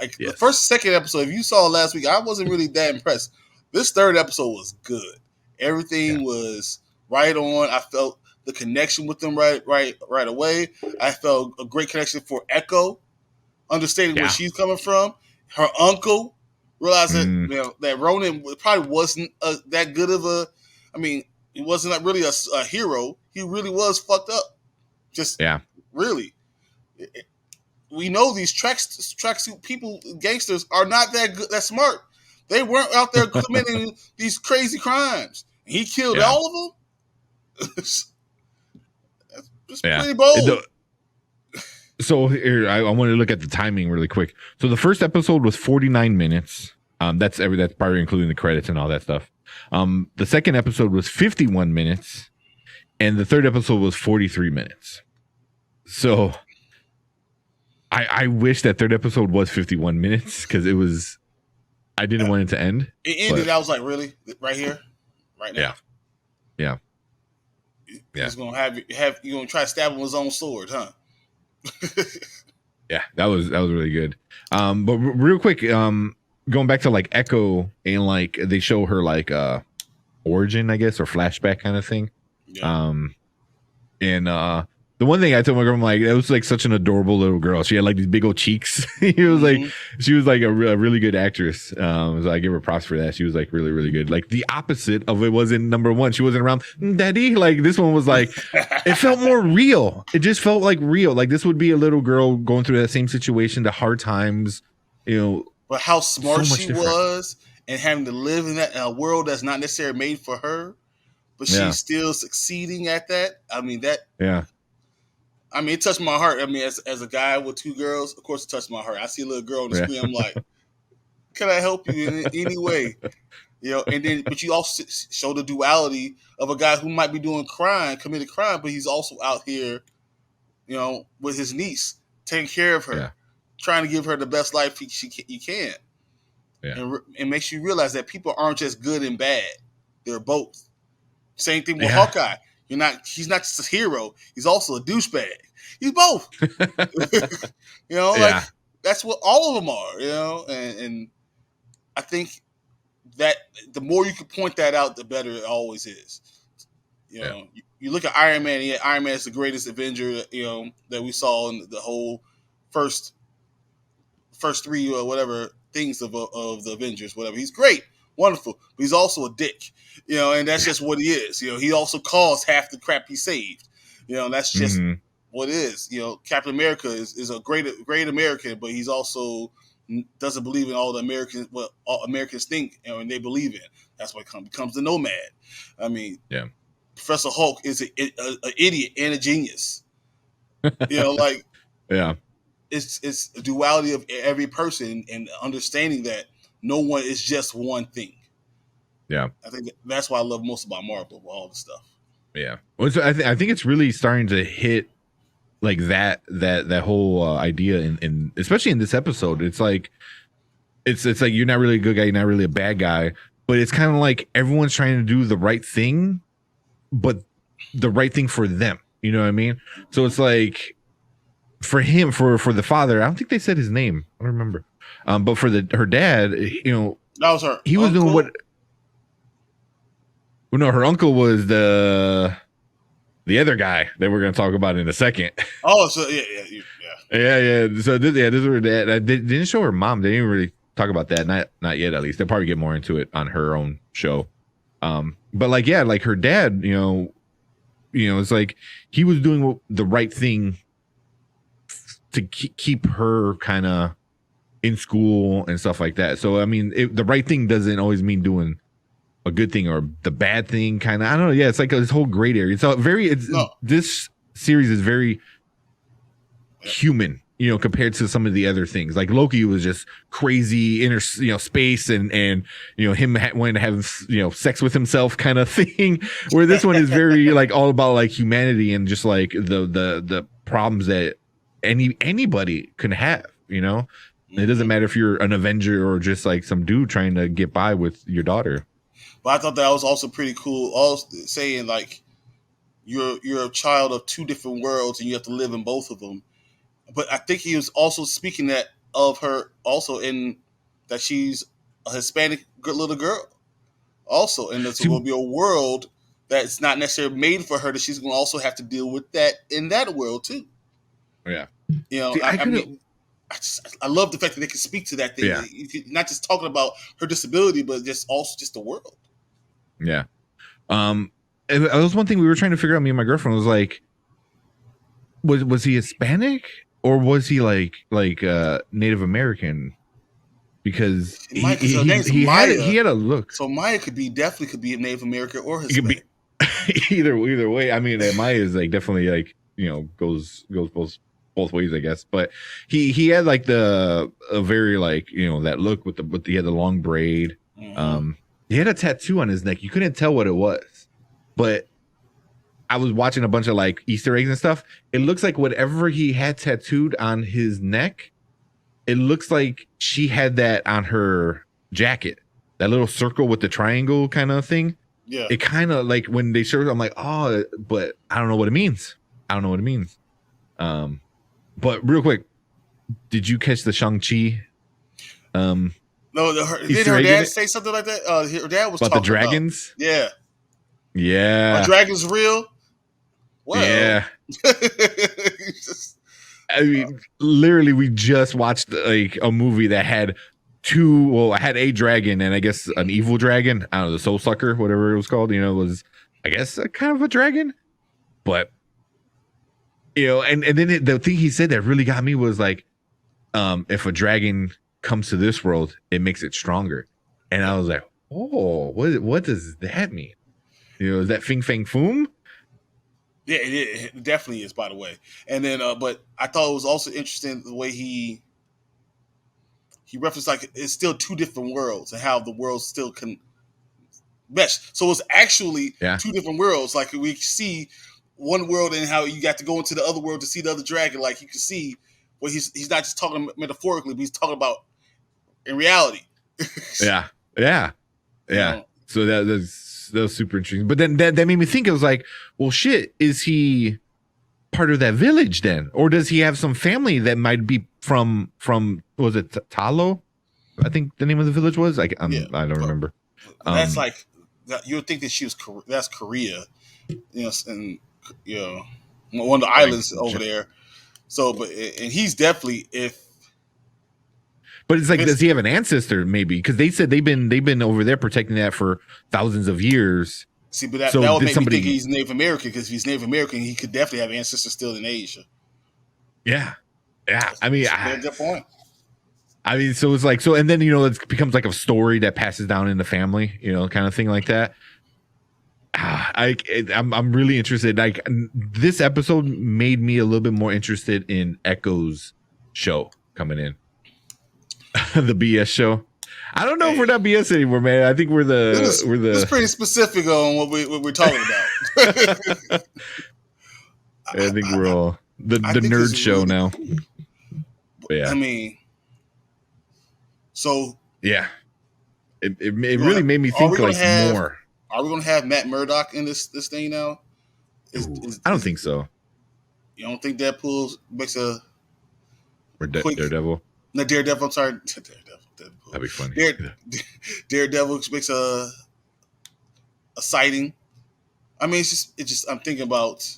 Like the second episode, if you saw last week, I wasn't really that impressed. This third episode was good. Everything was right on. I felt the connection with them right away. I felt a great connection for Echo, understanding where she's coming from. Her uncle realized that that Ronan probably wasn't that good of a. I mean, he wasn't like really a hero. He really was fucked up. Just really. We know these tracksuit people, gangsters, are not that good, that smart. They weren't out there committing these crazy crimes. He killed all of them. That's pretty bold. So here, I want to look at the timing really quick. So the first episode was 49 minutes. That's probably including the credits and all that stuff. The second episode was 51 minutes, and the third episode was 43 minutes. So I wish that third episode was 51 minutes because it was. I didn't want it to end. It ended. I was like, really, right here, right now. Yeah. He's gonna you're gonna try to stab him with his own sword, huh? Yeah, that was really good. But real quick, going back to like Echo and like they show her like origin, I guess, or flashback kind of thing. Yeah. And the one thing I told my girl, I'm like, that was like such an adorable little girl. She had like these big old cheeks. She was like a really good actress. So I give her props for that. She was like really, really good. Like the opposite of it was in number one. She wasn't around daddy. Like this one was like, it felt more real. It just felt like real. Like this would be a little girl going through that same situation, the hard times, you know. But how smart she was and having to live in that world that's not necessarily made for her, but she's still succeeding at that. I mean, I mean, it touched my heart. I mean, as a guy with two girls, of course, it touched my heart. I see a little girl on the screen. I'm like, can I help you in any way? And then but you also show the duality of a guy who might be committed crime, but he's also out here, with his niece, taking care of her, trying to give her the best life he can. And it makes you realize that people aren't just good and bad; they're both. Same thing with Hawkeye. He's not just a hero; he's also a douchebag. He's both. Like that's what all of them are. And I think that the more you can point that out, the better it always is. You look at Iron Man. Yeah, Iron Man is the greatest Avenger. That we saw in the whole first three or whatever things of the Avengers. Whatever, he's great, wonderful, but he's also a dick. And that's just what he is. He also caused half the crap he saved. That's just what it is. Captain America is a great American, but he's also doesn't believe in all the Americans, what all Americans think and they believe in. That's why it becomes the nomad. I mean, Professor Hulk is an idiot and a genius. It's a duality of every person and understanding that no one is just one thing. Yeah, I think that's what I love most about Marvel, all the stuff. Yeah, well, I think it's really starting to hit like that whole idea in especially in this episode. It's like it's like you're not really a good guy, you're not really a bad guy, but it's kind of like everyone's trying to do the right thing, but the right thing for them. You know what I mean? So it's like for him, for the father, I don't think they said his name. I don't remember. But for her dad, that was her. He was doing what. Well, no, her uncle was the other guy that we're going to talk about in a second. Oh, so yeah. So this is her dad. They didn't show her mom. They didn't really talk about that. Not yet, at least. They'll probably get more into it on her own show. But like her dad, it's like he was doing the right thing to keep her kind of in school and stuff like that. So I mean, the right thing doesn't always mean doing a good thing or the bad thing, kind of. I don't know. Yeah, it's like this whole gray area. This series is very human, compared to some of the other things. Like Loki was just crazy inner, space and him wanting to have sex with himself kind of thing. Where this one is very like all about like humanity and just like the problems that anybody can have. It doesn't matter if you're an Avenger or just like some dude trying to get by with your daughter. But I thought that was also pretty cool. Also saying like you're a child of two different worlds and you have to live in both of them. But I think he was also speaking that of her also in that she's a Hispanic little girl. Also, and there's going to be a world that's not necessarily made for her that she's going to also have to deal with that in that world too. Yeah. I love the fact that they can speak to that thing. Yeah. Not just talking about her disability, but also just the world. Yeah. It was one thing we were trying to figure out. Me and my girlfriend was like, was he Hispanic or was he like Native American? Because he had a look. So Maya definitely could be Native American or Hispanic. Either way. I mean, Maya is like definitely like goes both ways, I guess. But he had like a very like that look with he had the long braid. Mm-hmm. He had a tattoo on his neck. You couldn't tell what it was, but I was watching a bunch of like Easter eggs and stuff. It looks like whatever he had tattooed on his neck, it looks like she had that on her jacket. That little circle with the triangle kind of thing. Yeah. It kind of like when they showed it, I'm like, oh, but I don't know what it means. But real quick, did you catch the Shang-Chi? No, did her dad say something like that? Her dad was about talking the dragons. Yeah. Are dragons real? Well, yeah. I mean, literally, we just watched like a movie that had I had a dragon and I guess an evil dragon. I don't know, the Soul Sucker, whatever it was called. Was I guess kind of a dragon, but. And then the thing he said that really got me was like, if a dragon comes to this world, it makes it stronger. And I was like, oh, what does that mean? Is that Fing Fang Foom? Yeah, it definitely is, by the way. And then, but I thought it was also interesting the way he referenced like it's still two different worlds and how the worlds still can mesh. So it's actually Yeah. two different worlds. Like we see one world and how you got to go into the other world to see the other dragon. Like you can see where he's not just talking metaphorically, but he's talking about in reality. Yeah. Yeah. Yeah. know? So that was super interesting. But then that made me think, it was like, well, shit, is he part of that village then? Or does he have some family that might be from was it Talo? I think the name of the village was. I don't remember. That's like you would think that that's Korea, and one of the islands over there. So, and he's definitely But it's like, does he have an ancestor? Maybe because they said they've been over there protecting that for thousands of years. See, but that would make me think he's Native American, because if he's Native American, he could definitely have ancestors still in Asia. Yeah, yeah. I mean, that's a good point. I mean, so it's like, and then it becomes like a story that passes down in the family, kind of thing like that. I'm really interested. Like, this episode made me a little bit more interested in Echo's show coming in, the BS show. I don't know if we're not BS anymore, man. I think it's pretty specific on what we're talking about. I think we're all the nerd show really, now. But yeah, I mean, so yeah, it really made me think like more. Are we going to have Matt Murdock in this thing now? I don't think so. You don't think Deadpool makes a Daredevil? No, Daredevil. I'm sorry, Daredevil. That'd be funny. Daredevil makes a sighting. I mean, it's just. I'm thinking about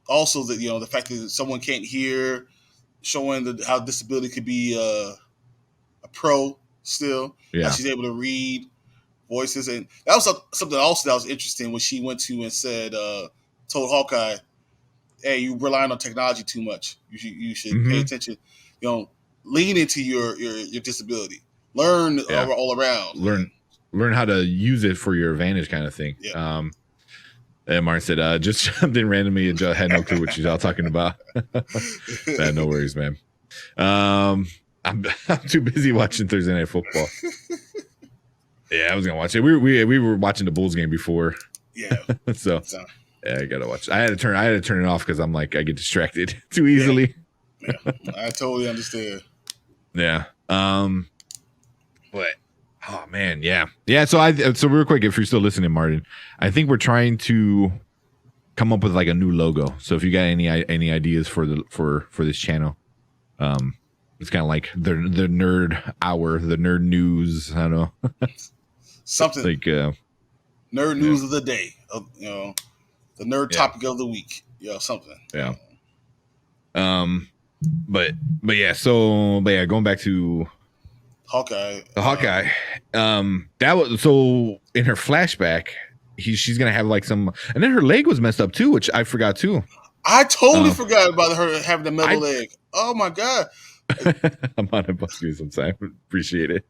also that the fact that someone can't hear, showing how disability could be a pro still. Yeah, she's able to read voices, and that was something also that was interesting when she went to and said, told Hawkeye, "Hey, you relying on technology too much. You should pay attention. Lean into your disability. Learn all around. Learn how to use it for your advantage, kind of thing." Yeah. And Martin said, just jumped in randomly and had no clue what she's all talking about. No worries, man. I'm too busy watching Thursday Night Football. Yeah, I was gonna watch it. We were watching the Bulls game before. Yeah. so yeah, I gotta watch it. I had to turn it off because I'm like, I get distracted too easily. Yeah. I totally understand. Yeah. But oh man, yeah. So real quick, if you're still listening, Martin, I think we're trying to come up with like a new logo. So if you got any ideas for this channel, it's kind of like the nerd hour, the nerd news. I don't know. Something like nerd news of the day, the nerd topic of the week, something. Yeah. But going back to Hawkeye. Hawkeye. That was so in her flashback, she's gonna have like some, and then her leg was messed up too, which I forgot too. I totally forgot about her having the metal leg. Oh my god. I'm on a bus you sometime. Appreciate it.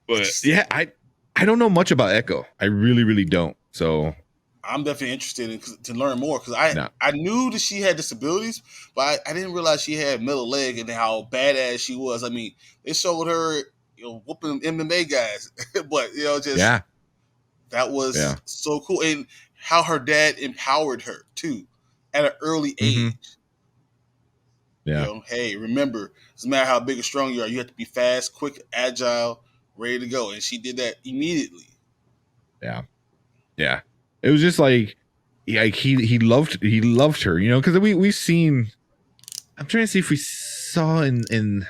But yeah, I don't know much about Echo. I really, really don't. So I'm definitely interested to learn more, because I knew that she had disabilities, but I didn't realize she had metal leg and how badass she was. I mean, they showed her whooping MMA guys, but that was so cool, and how her dad empowered her too at an early age. Yeah. Hey, remember, doesn't matter how big or strong you are, you have to be fast, quick, agile, ready to go. And she did that immediately. Yeah. Yeah. It was just like he loved her, because we've seen, I'm trying to see if we saw in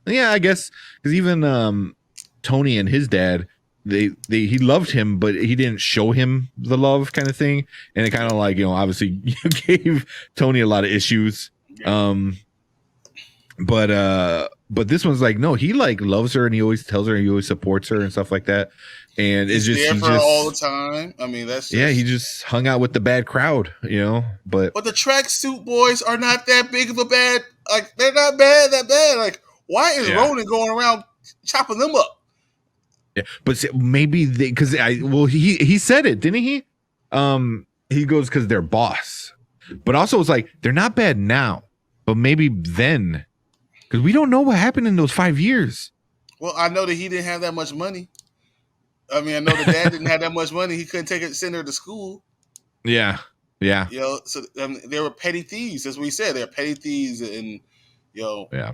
I guess, because even Tony and his dad, he loved him, but he didn't show him the love kind of thing. And it kind of like, obviously gave Tony a lot of issues. But this one's like, no, he like loves her, and he always tells her, and he always supports her and stuff like that. And it's just there for her all the time. I mean, that's he just hung out with the bad crowd, But the tracksuit boys are not that big of a bad. Like, they're not that bad. Like, why is Ronan going around chopping them up? Yeah, but maybe he said it, didn't he? He goes, because they're boss. But also it's like, they're not bad now, but maybe then, because we don't know what happened in those 5 years. Well, I know that he didn't have that much money. I mean, I know the dad didn't have that much money. He couldn't send her to school. Yeah. Yeah. You know, so they were petty thieves. That's what he said. They're petty thieves, and yeah.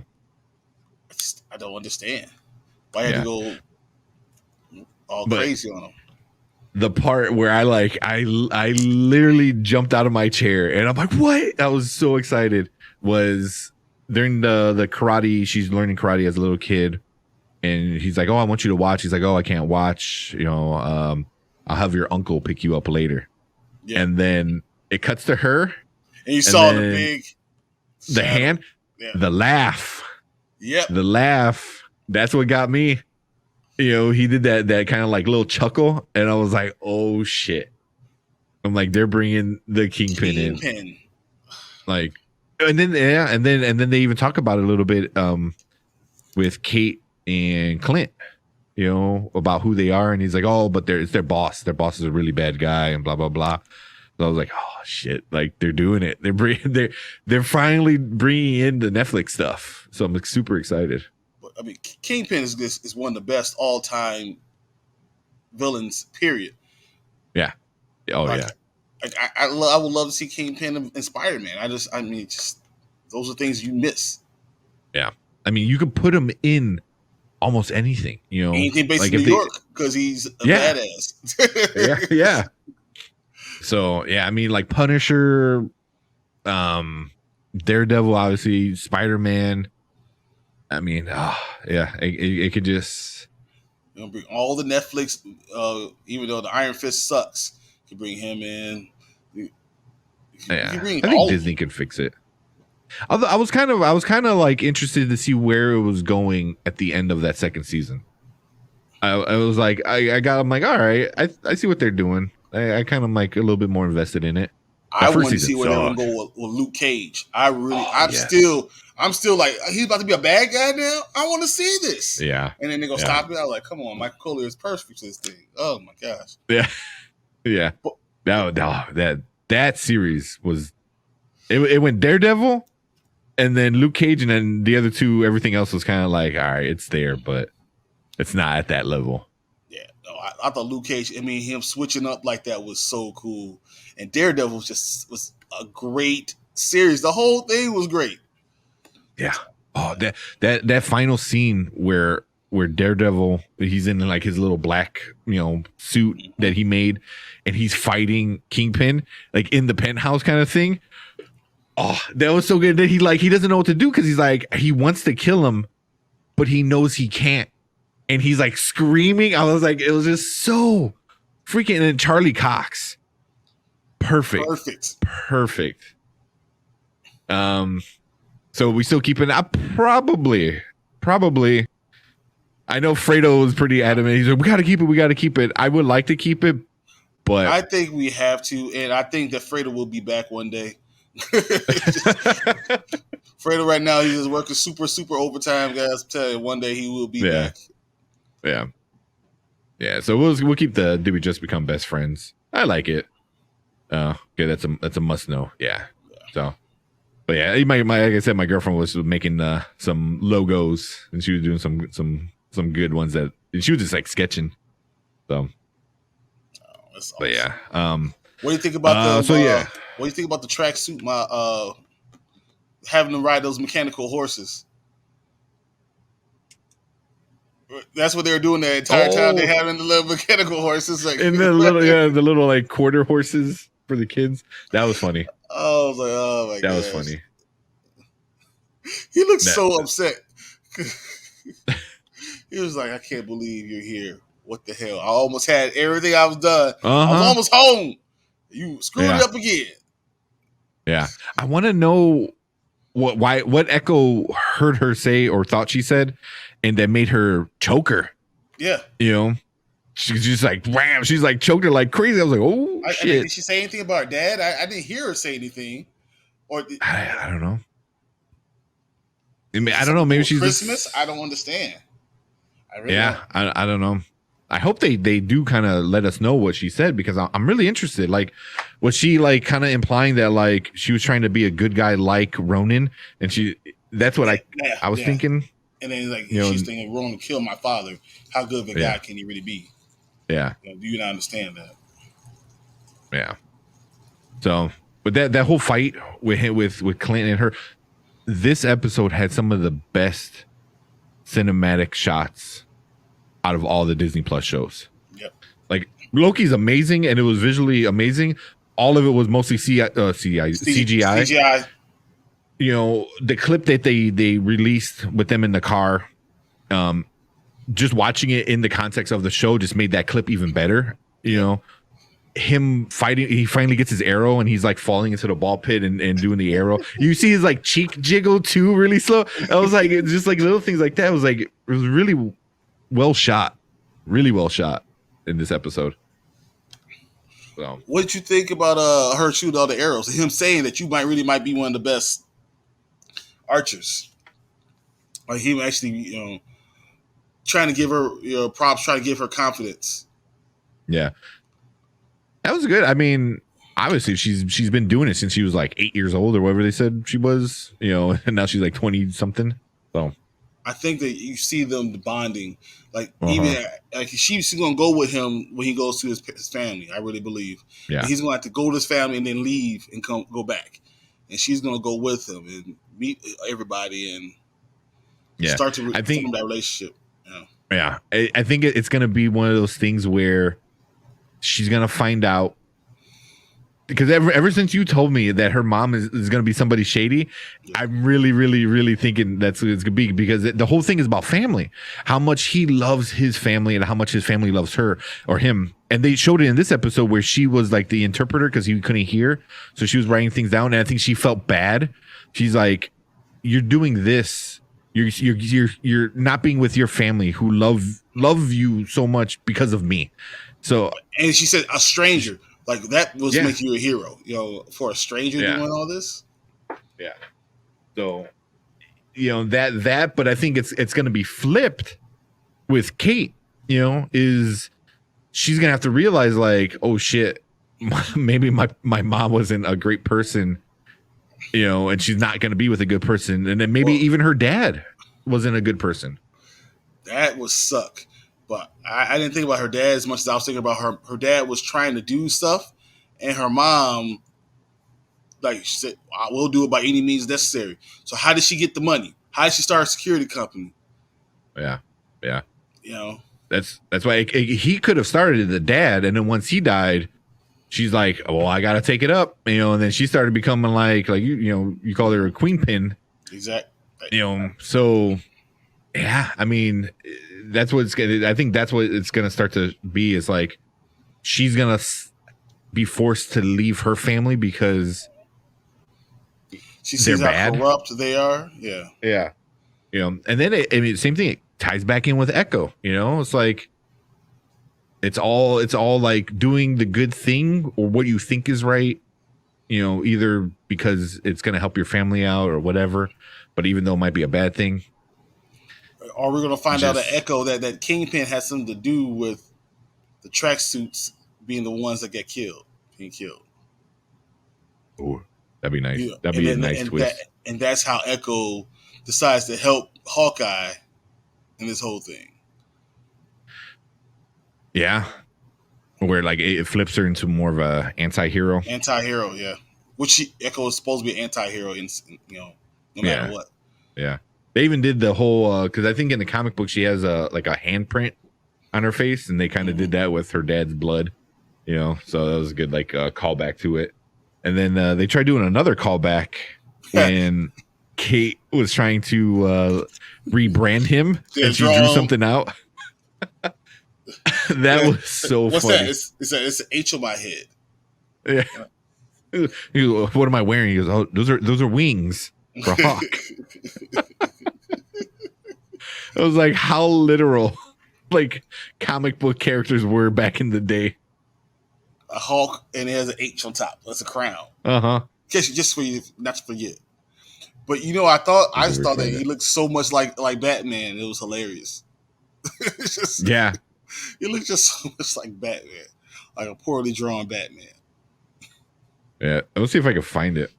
I don't understand why I had to go all crazy on them. The part where I literally jumped out of my chair and I'm like, what? I was so excited. Was during the karate. She's learning karate as a little kid, and he's like, "Oh, I want you to watch." He's like, "Oh, I can't watch. I'll have your uncle pick you up later." Yeah. And then it cuts to her, and you saw the hand, the laugh. Yep, the laugh. That's what got me. He did that kind of like little chuckle, and I was like, "Oh shit!" I'm like, they're bringing the Kingpin in, like, and then they even talk about it a little bit with Kate and Clint, about who they are, and he's like, "Oh, but it's their boss. Their boss is a really bad guy," and blah blah blah. So I was like, "Oh shit!" Like they're doing it. They're finally bringing in the Netflix stuff. So I'm like super excited. I mean, Kingpin is one of the best all-time villains. Period. Yeah. Oh yeah. I would love to see Kingpin and Spider-Man. Just those are things you miss. Yeah. I mean, you can put him in almost anything. Anything based in New York because he's a badass. yeah. So yeah, I mean, like Punisher, Daredevil, obviously, Spider-Man. I mean, it could just bring all the Netflix, even though the Iron Fist sucks, you can bring him in. I think Disney could fix it. Although I was kind of like interested to see where it was going at the end of that second season. I was like, I'm like, all right, I see what they're doing. I kind of like a little bit more invested in it. I want to see where they're gonna go with Luke Cage. I'm still like, he's about to be a bad guy now. I want to see this. Yeah. And then they're gonna stop it. I was like, come on, Michael Collier is perfect for this thing. Oh my gosh. Yeah. Yeah. That series was it went Daredevil and then Luke Cage, and then the other two, everything else was kind of like, all right, it's there, but it's not at that level. Yeah. No, I thought Luke Cage, him switching up like that was so cool. And Daredevil was a great series. The whole thing was great. Yeah. Oh, that final scene where Daredevil, he's in like his little black, suit that he made, and he's fighting Kingpin like in the penthouse kind of thing. Oh, that was so good. That he doesn't know what to do because he's like, he wants to kill him, but he knows he can't, and he's like screaming. I was like, it was just so freaking. And then Charlie Cox, perfect. So we still keep it up. Probably. I know Fredo was pretty adamant. He's like, we got to keep it. I would like to keep it, but I think we have to, and I think that Fredo will be back one day. Fredo right now, he's just working super overtime, guys. I'm telling you, one day he will be back. Yeah. So we'll keep the "Do We Just Become Best Friends?" I like it. Okay, that's a must know. Yeah. So. But yeah, like I said, my girlfriend was making some logos, and she was doing some good ones that she was just like sketching. So, that's awesome. But yeah, what do you think about what do you think about the tracksuit? Having them ride those mechanical horses. That's what they were doing the entire time. They having the little mechanical horses, like and the little like quarter horses for the kids. That was funny. I was like, oh my god. That was funny. He looked so upset. He was like, I can't believe you're here. What the hell? I almost had everything I was done. I was almost home. You screwed it up again. Yeah. I want to know what Echo heard her say or thought she said, and that made her choke her. Yeah. She's just like, wham. She's like choked her like crazy. I was like, oh, shit. Did she say anything about her dad? I didn't hear her say anything. Or I don't know. I don't know. Maybe she's Christmas. I don't understand. I don't know. I hope they do kind of let us know what she said, because I'm really interested. Like, was she like kind of implying that like she was trying to be a good guy like Ronin, and that's what I was thinking. And then like she's thinking, Ronin killed my father. How good of a guy can he really be? Yeah. Do you not understand that? Yeah. So, but that whole fight with Clint and her, this episode had some of the best cinematic shots out of all the Disney Plus shows. Yep. Like Loki's amazing, and it was visually amazing. All of it was mostly CGI. You know, the clip that they released with them in the car, just watching it in the context of the show just made that clip even better. You know, him fighting, he finally gets his arrow and he's like falling into the ball pit and doing the arrow. You see his like cheek jiggle too, really slow. I was like, it's just like little things like that. It was like, it was really well shot in this episode. So, what did you think about her shooting all the arrows? Him saying that you might be one of the best archers. Like him actually, trying to give her props, trying to give her confidence. Yeah. That was good. I mean, obviously she's been doing it since she was like 8 years old or whatever they said she was, and now she's like 20 something. So I think that you see them bonding, like even like she's gonna go with him when he goes to his family. I really believe. Yeah, and he's gonna have to go to his family and then leave and go back, and she's gonna go with him and meet everybody and start to form that relationship. Yeah, I think it's gonna be one of those things where she's gonna find out, because ever since you told me that her mom is gonna be somebody shady, I'm really, really, really thinking that's what it's gonna be, because the whole thing is about family, how much he loves his family and how much his family loves her or him. And they showed it in this episode where she was like the interpreter because he couldn't hear, so she was writing things down, and I think she felt bad. She's like, "You're doing this. You're not being with your family who love you so much because of me." So, and she said, "A stranger." Like that was making you a hero, for a stranger doing all this. Yeah. So, that, but I think it's going to be flipped with Kate. Is she's going to have to realize like, oh shit, maybe my mom wasn't a great person, and she's not going to be with a good person, and then maybe even her dad wasn't a good person. That would suck. But I didn't think about her dad as much as I was thinking about her dad was trying to do stuff, and her mom, like she said, I will do it by any means necessary. So how did she get the money? How did she start a security company? Yeah. That's why he could have started the dad, and then once he died, she's like, "Well, I got to take it up," and then she started becoming like you call her a Kingpin. Exactly. So yeah, I mean, that's what I think that's what it's gonna start to be, is like she's gonna be forced to leave her family because she sees how corrupt they are. Yeah. And then same thing. It ties back in with Echo. It's like it's all like doing the good thing or what you think is right. Either because it's gonna help your family out or whatever, but even though it might be a bad thing. Or we're going to find out at Echo that Kingpin has something to do with the tracksuits being the ones that being killed. Oh, that'd be nice. That'd be a nice twist. And that's how Echo decides to help Hawkeye in this whole thing. Yeah. Where like it flips her into more of a anti-hero. Anti-hero, yeah. Which Echo is supposed to be an anti-hero no matter what. Yeah. They even did the whole because I think in the comic book she has a handprint on her face, and they kind of did that with her dad's blood, so that was a good callback to it. And then they tried doing another callback when Kate was trying to rebrand him, and she drew something out. That was so What's funny. That? It's an H on my head. Yeah. He goes, "What am I wearing?" He goes, "Oh, those are wings for Hawk." I was like, how literal comic book characters were back in the day. A hawk, and it has an H on top. That's a crown. Just for you not to forget. But I just thought that he looked so much like Batman. It was hilarious. He looked just so much like Batman, like a poorly drawn Batman. Yeah, let's see if I can find it.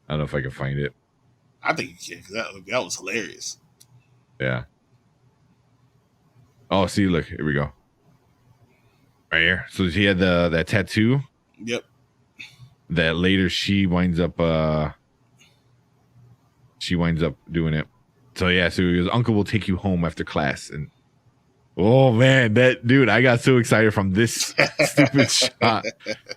I don't know if I can find it. I think you can, because that was hilarious. Yeah. Oh, see, look, here we go. Right here. So she had that tattoo. Yep. That later she winds up doing it. So yeah, so his uncle will take you home after class. And oh man, that dude, I got so excited from this stupid shot.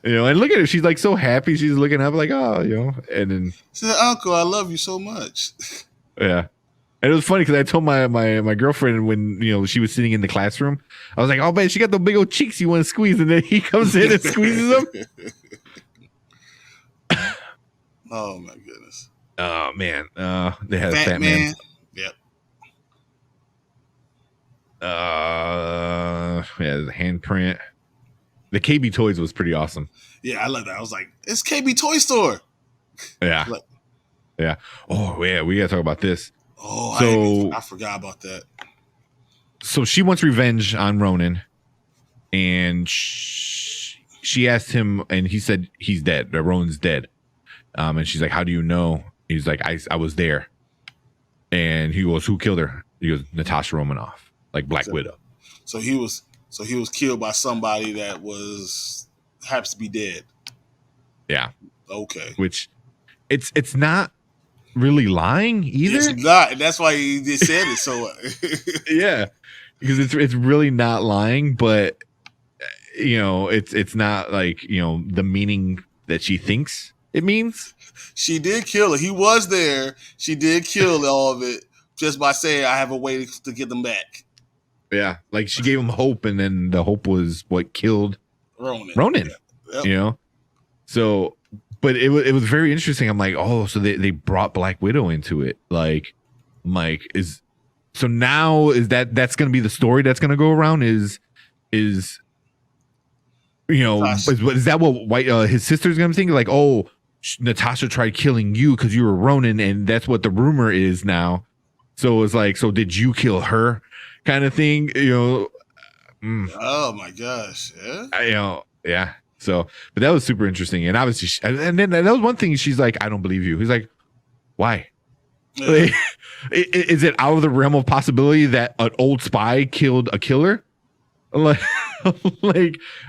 And look at her, she's like so happy, she's looking up like, oh, and then she said, Uncle, I love you so much. Yeah. And it was funny because I told my girlfriend when she was sitting in the classroom, I was like, oh man, she got the big old cheeks you want to squeeze, and then he comes in and squeezes them. Oh my goodness. Oh man. They had Fat a Fat Man. Yep. Yeah, the handprint. The KB Toys was pretty awesome. Yeah, I love that. I was like, it's KB Toy Store. Yeah. Yeah. Oh yeah, we gotta talk about this. Oh, so I forgot about that. So she wants revenge on Ronan, and she asked him, and he said he's dead. That Ronan's dead. And she's like, "How do you know?" He's like, "I was there." And he goes, "Who killed her?" He goes, "Natasha Romanoff, like Black Widow." So he was killed by somebody that happens to be dead. Yeah. Okay. Which it's not really lying either. It's not. That's why he just said it. So yeah, because it's really not lying, but it's not like the meaning that she thinks it means. She did kill her. He was there. She did kill all of it just by saying, "I have a way to get them back." Yeah, like she gave him hope, and then the hope was what killed Ronan. Yep. So, but it was very interesting. I'm like, oh, so they brought Black Widow into it. Like, Mike so now that's going to be the story that's going to go around is is that what his sister's going to think? Like, oh, Natasha tried killing you because you were Ronan, and that's what the rumor is now. So it's like, so did you kill her? Kind of thing, Oh my gosh! Yeah. Yeah. So, but that was super interesting, and obviously, and then that was one thing. She's like, "I don't believe you." He's like, "Why?" Yeah. Like, is it out of the realm of possibility that an old spy killed a killer? Like,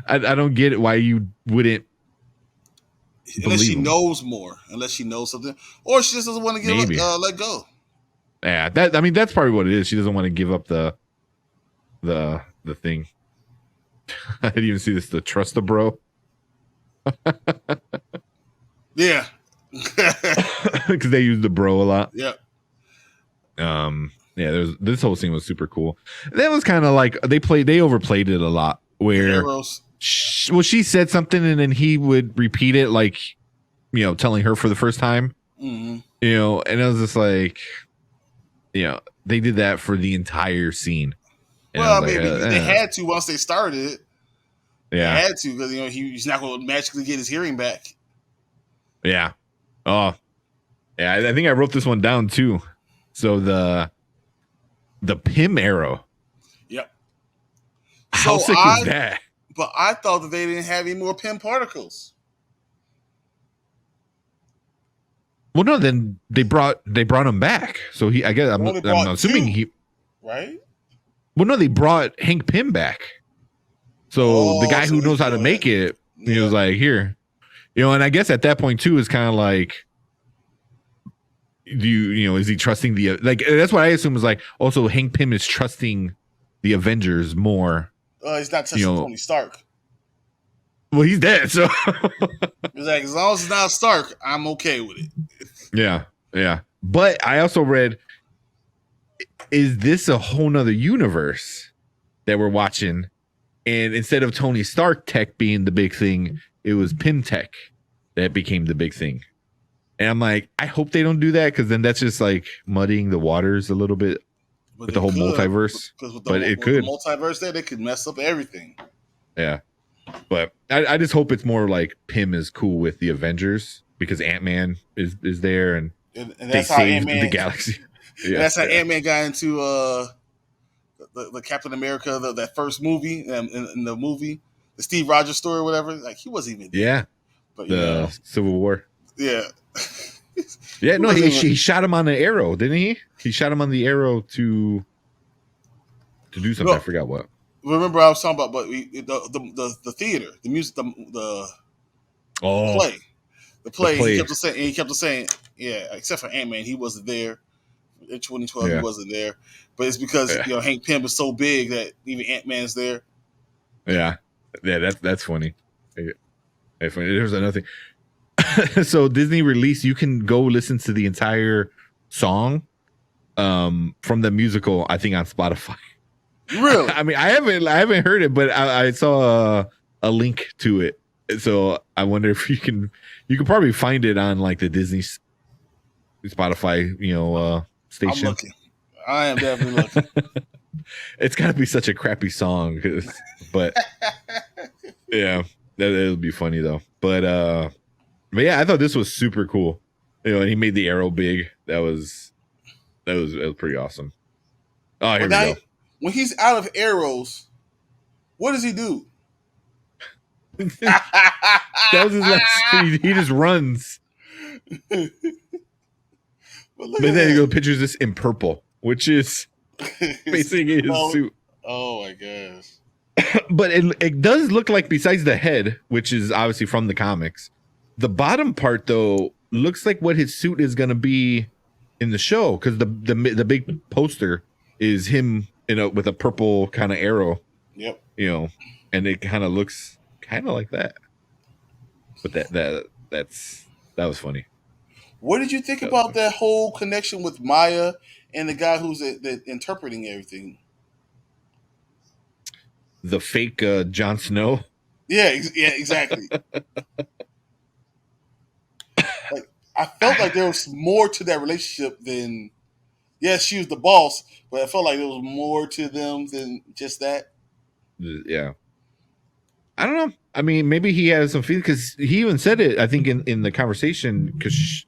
I don't get it. Why you wouldn't? Unless she knows more, unless she knows something, or she just doesn't want to let go. Yeah, that's probably what it is. She doesn't want to give up the thing. I didn't even see this. The trust the bro. Yeah, because they use the bro a lot. Yeah. Yeah. This whole scene was super cool. That was kind of like they overplayed it a lot. Where she said something and then he would repeat it, like telling her for the first time. Mm-hmm. And I was just like, they did that for the entire scene. And well, maybe they had to once they started. Yeah, they had to because he's not going to magically get his hearing back. Yeah. Oh, yeah. I think I wrote this one down too. So the Pym arrow. Yep. How sick is that? But I thought that they didn't have any more Pym particles. Well, no. Then they brought him back. So I guess I'm assuming he. Right. Well, no, they brought Hank Pym back. So the guy who knows how to make it, he was like, here, and I guess at that point too is kind of like, is he trusting that's what I assume is like. Also, Hank Pym is trusting the Avengers more. He's not touching Tony Stark. Well, he's dead, so he's like, as long as it's not Stark, I'm okay with it. Yeah. But I also read, is this a whole nother universe that we're watching? And instead of Tony Stark tech being the big thing, it was Pym tech that became the big thing. And I'm like, I hope they don't do that, because then that's just like muddying the waters a little bit with the whole multiverse. But it could. The multiverse there, they could mess up everything. Yeah. But I just hope it's more like Pym is cool with the Avengers, because Ant-Man is there, and they saved the galaxy. Yeah. That's how Ant-Man got into the Captain America, that first movie, in the movie, the Steve Rogers story or whatever. Like, he wasn't even there. Yeah. But the Civil War. Yeah. Yeah, no, he shot him on the arrow, didn't he? He shot him on the arrow to to do something. I forgot what. Remember, I was talking about, but the theater, the music, the play. The play. He kept on saying, yeah. Except for Ant-Man, he wasn't there. In 2012, he wasn't there, but it's because Hank Pym is so big that even Ant-Man's there. Yeah, that's funny. There's another thing. So Disney released. You can go listen to the entire song from the musical. I think on Spotify. Really? I mean, I haven't heard it, but I saw a link to it. So I wonder if you can probably find it on like the Disney Spotify, station. I'm looking. I am definitely looking. It's gotta be such a crappy song, but yeah, it'll be funny though. But yeah, I thought this was super cool. And he made the arrow big. That was pretty awesome. Oh, here we go. When he's out of arrows, what does he do? That was his last. He just runs. But then he goes pictures this in purple, which is basically his suit. Oh my gosh! But it does look like, besides the head, which is obviously from the comics, the bottom part though looks like what his suit is going to be in the show, because the big poster is him with a purple kind of arrow. Yep. And it kind of looks kind of like that. But that was funny. What did you think about that whole connection with Maya and the guy who's interpreting everything? The fake Jon Snow. Yeah, exactly. Like, I felt like there was more to that relationship than, yes, she was the boss, but I felt like there was more to them than just that. Yeah. I don't know. I mean, maybe he has some feeling, because he even said it, I think, in the conversation, because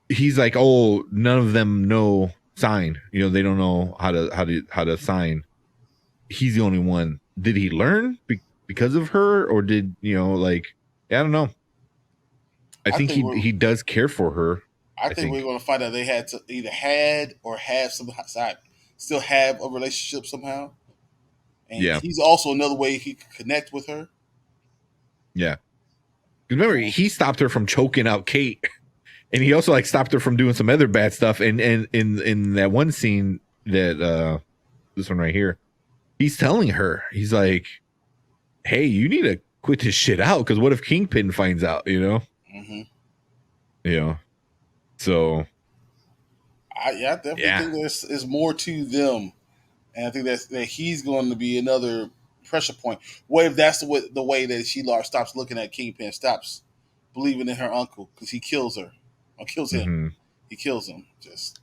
he's like, oh, none of them know sign. They don't know how to sign. He's the only one. Did he learn because of her, or did I don't know. I think he does care for her. I think we're going to find out they had to either had or have still have a relationship somehow. And he's also another way he could connect with her. Yeah. Remember, he stopped her from choking out Kate. And he also stopped her from doing some other bad stuff. And in that one scene that this one right here, he's telling her, he's like, hey, you need to quit this shit out, because what if Kingpin finds out, Mm-hmm. So I definitely think there's more to them. And I think that he's going to be another pressure point. What if that's the way that she stops looking at Kingpin, stops believing in her uncle, because he kills her. Or kills him. Mm-hmm. He kills him. Just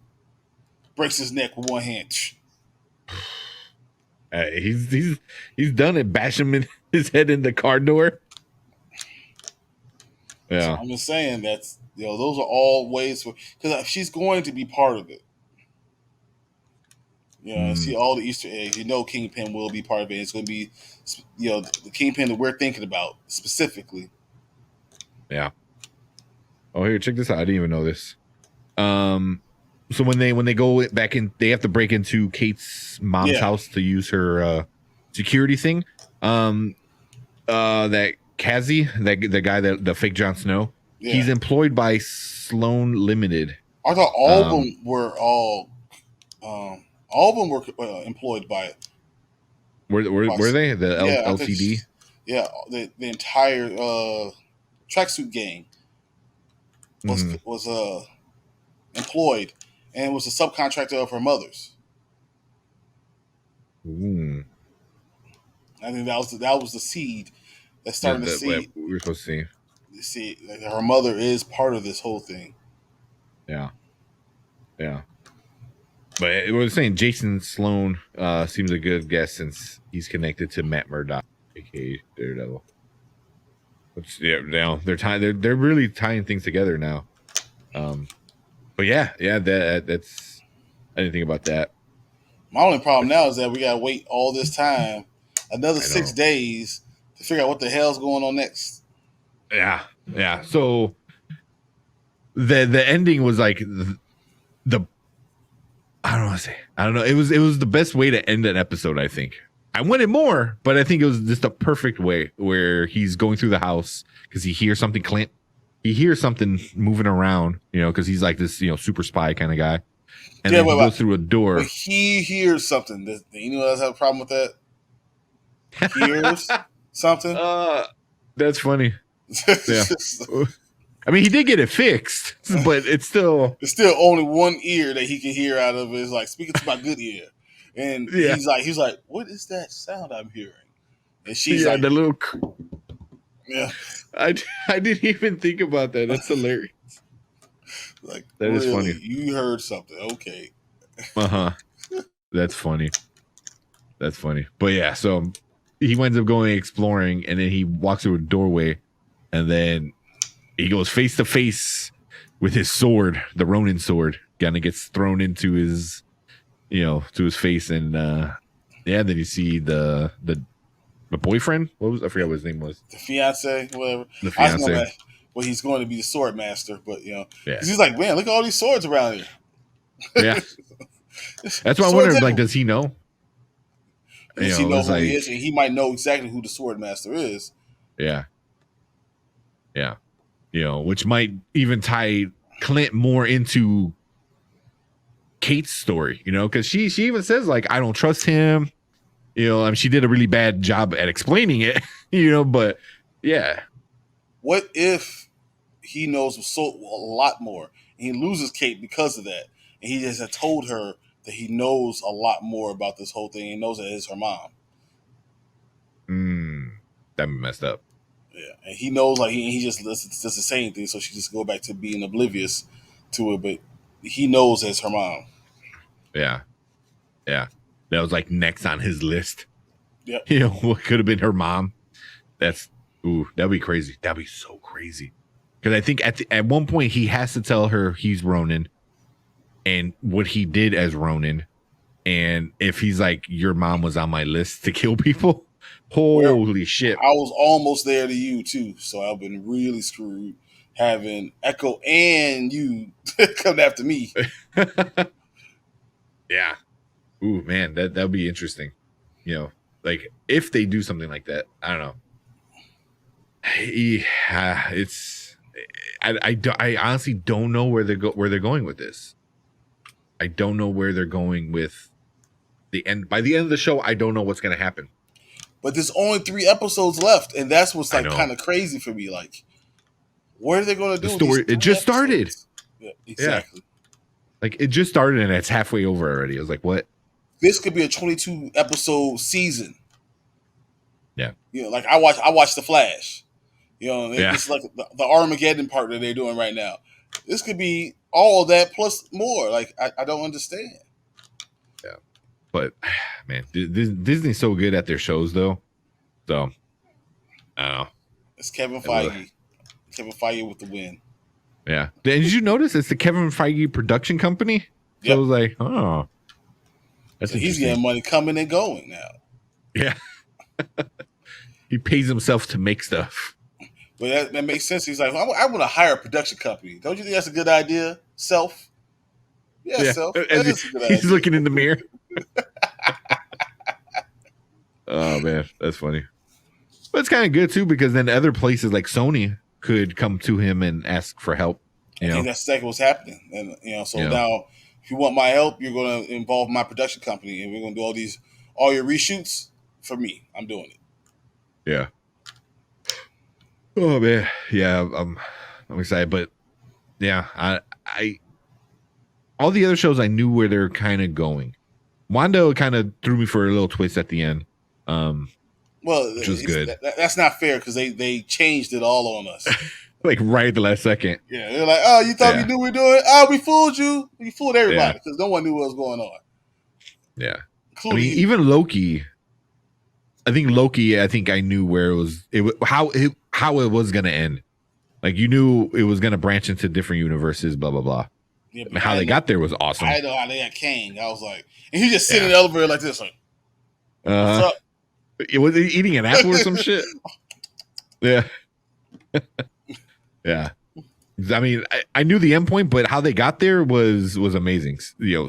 breaks his neck with one hand. He's done it. Bash him in his head in the car door. Yeah. So I'm just saying that's those are all ways because she's going to be part of it. And see all the Easter eggs. Kingpin will be part of it. It's going to be the Kingpin that we're thinking about specifically. Yeah. Oh, here, check this out. I didn't even know this. So when they go back in, they have to break into Kate's mom's house to use her security thing. That Kazi, the guy the fake Jon Snow, he's employed by Sloan Limited. I thought all of them were employed by it. Were they the LCD? The entire tracksuit gang was employed, and was a subcontractor of her mother's. Ooh. I think that was the seed that's starting to see. We were supposed to see her mother is part of this whole thing. Yeah. But it was saying Jason Sloan seems a good guess, since he's connected to Matt Murdock, aka Daredevil. Which, they're really tying things together now. But that's I didn't think about that. My only problem now is that we gotta wait all this time, another 6 days, to figure out what the hell's going on next. Yeah. So the ending was like the I don't want to say. I don't know. It was the best way to end an episode, I think. I wanted more, but I think it was just a perfect way where he's going through the house because he hears something. He hears something moving around, because he's like this, super spy kind of guy. And then he goes through a door. But he hears something. Does anyone else have a problem with that? Hears something? That's funny. Yeah. I mean, he did get it fixed, but it's still only one ear that he can hear out of it. Is like speaking to my good ear, and he's like, what is that sound I'm hearing? And she's like, the little. Yeah, I didn't even think about that. That's hilarious. Like that is funny. You heard something, okay? That's funny. That's funny. But yeah, so he winds up going exploring, and then he walks through a doorway, and then he goes face to face with his sword, the Ronin sword. Kind of gets thrown into his, to his face, and then you see the boyfriend. I forgot what his name was. The fiance, whatever. The fiance. Well, he's going to be the sword master, but because he's like, man, look at all these swords around here. Yeah, that's why I wonder. Like, does he know? Does he know who he is? And he might know exactly who the sword master is. Yeah. Which might even tie Clint more into Kate's story. Because she even says like, I don't trust him. I mean, she did a really bad job at explaining it. But yeah. What if he knows a lot more and he loses Kate because of that, and he just had told her that he knows a lot more about this whole thing and knows that it's her mom? That'd be messed up. Yeah, and he knows like he just does the same thing, so she just go back to being oblivious to it, but he knows it's her mom. Yeah. That was like next on his list. Yep. What could have been her mom. That'd be crazy. That'd be so crazy. Because I think at one point he has to tell her he's Ronin and what he did as Ronin. And if he's like, your mom was on my list to kill people, holy shit. I was almost there to you too, so I've been really screwed having Echo and you come after me. Yeah. Ooh, man, that would be interesting. Like if they do something like that, I don't know. I honestly don't know where they're going with this. I don't know where they're going with the end. By the end of the show, I don't know what's going to happen. But there's only 3 episodes left, and that's what's like kind of crazy for me. Like, what are they going to do? The story, it just started. Yeah, exactly. Yeah. Like it just started, and it's halfway over already. I was like, what? This could be a 22 episode season. Yeah. Like I watch The Flash. Yeah. It's like the Armageddon part that they're doing right now. This could be all of that plus more. Like I don't understand. Yeah, but man, Disney's so good at their shows, though. So I don't know. It's Kevin Feige. Kevin Feige with the win. Yeah. Did you notice it's the Kevin Feige production company? So I was like, oh, that's so he's getting money coming and going now. Yeah. He pays himself to make stuff. But that makes sense. He's like, I want to hire a production company. Don't you think that's a good idea? Self? Yeah. Self. That is a good idea. He's looking in the mirror. Oh, man. That's funny. But it's kind of good, too, because then other places like Sony could come to him and ask for help. I think that's exactly what's happening. And, now if you want my help, you're going to involve my production company, and we're going to do all your reshoots for me. I'm doing it. Yeah. Oh man, yeah, I'm excited, but yeah, I all the other shows I knew where they're kind of going. Wanda kind of threw me for a little twist at the end, which was good. That's not fair because they changed it all on us, like right at the last second. Yeah, they're like, oh, you thought we knew we were doing? Oh, we fooled you. We fooled everybody because no one knew what was going on. Yeah, including even Loki. I think I knew where it was how it was going to end. Like you knew it was going to branch into different universes, blah, blah, blah. Yeah, and how they got there was awesome. I know how they got Kang. I was like, and he just sitting in the elevator like this, like, what's up? Was he eating an apple or some shit? Yeah. Yeah. I mean, I knew the end point, but how they got there was amazing.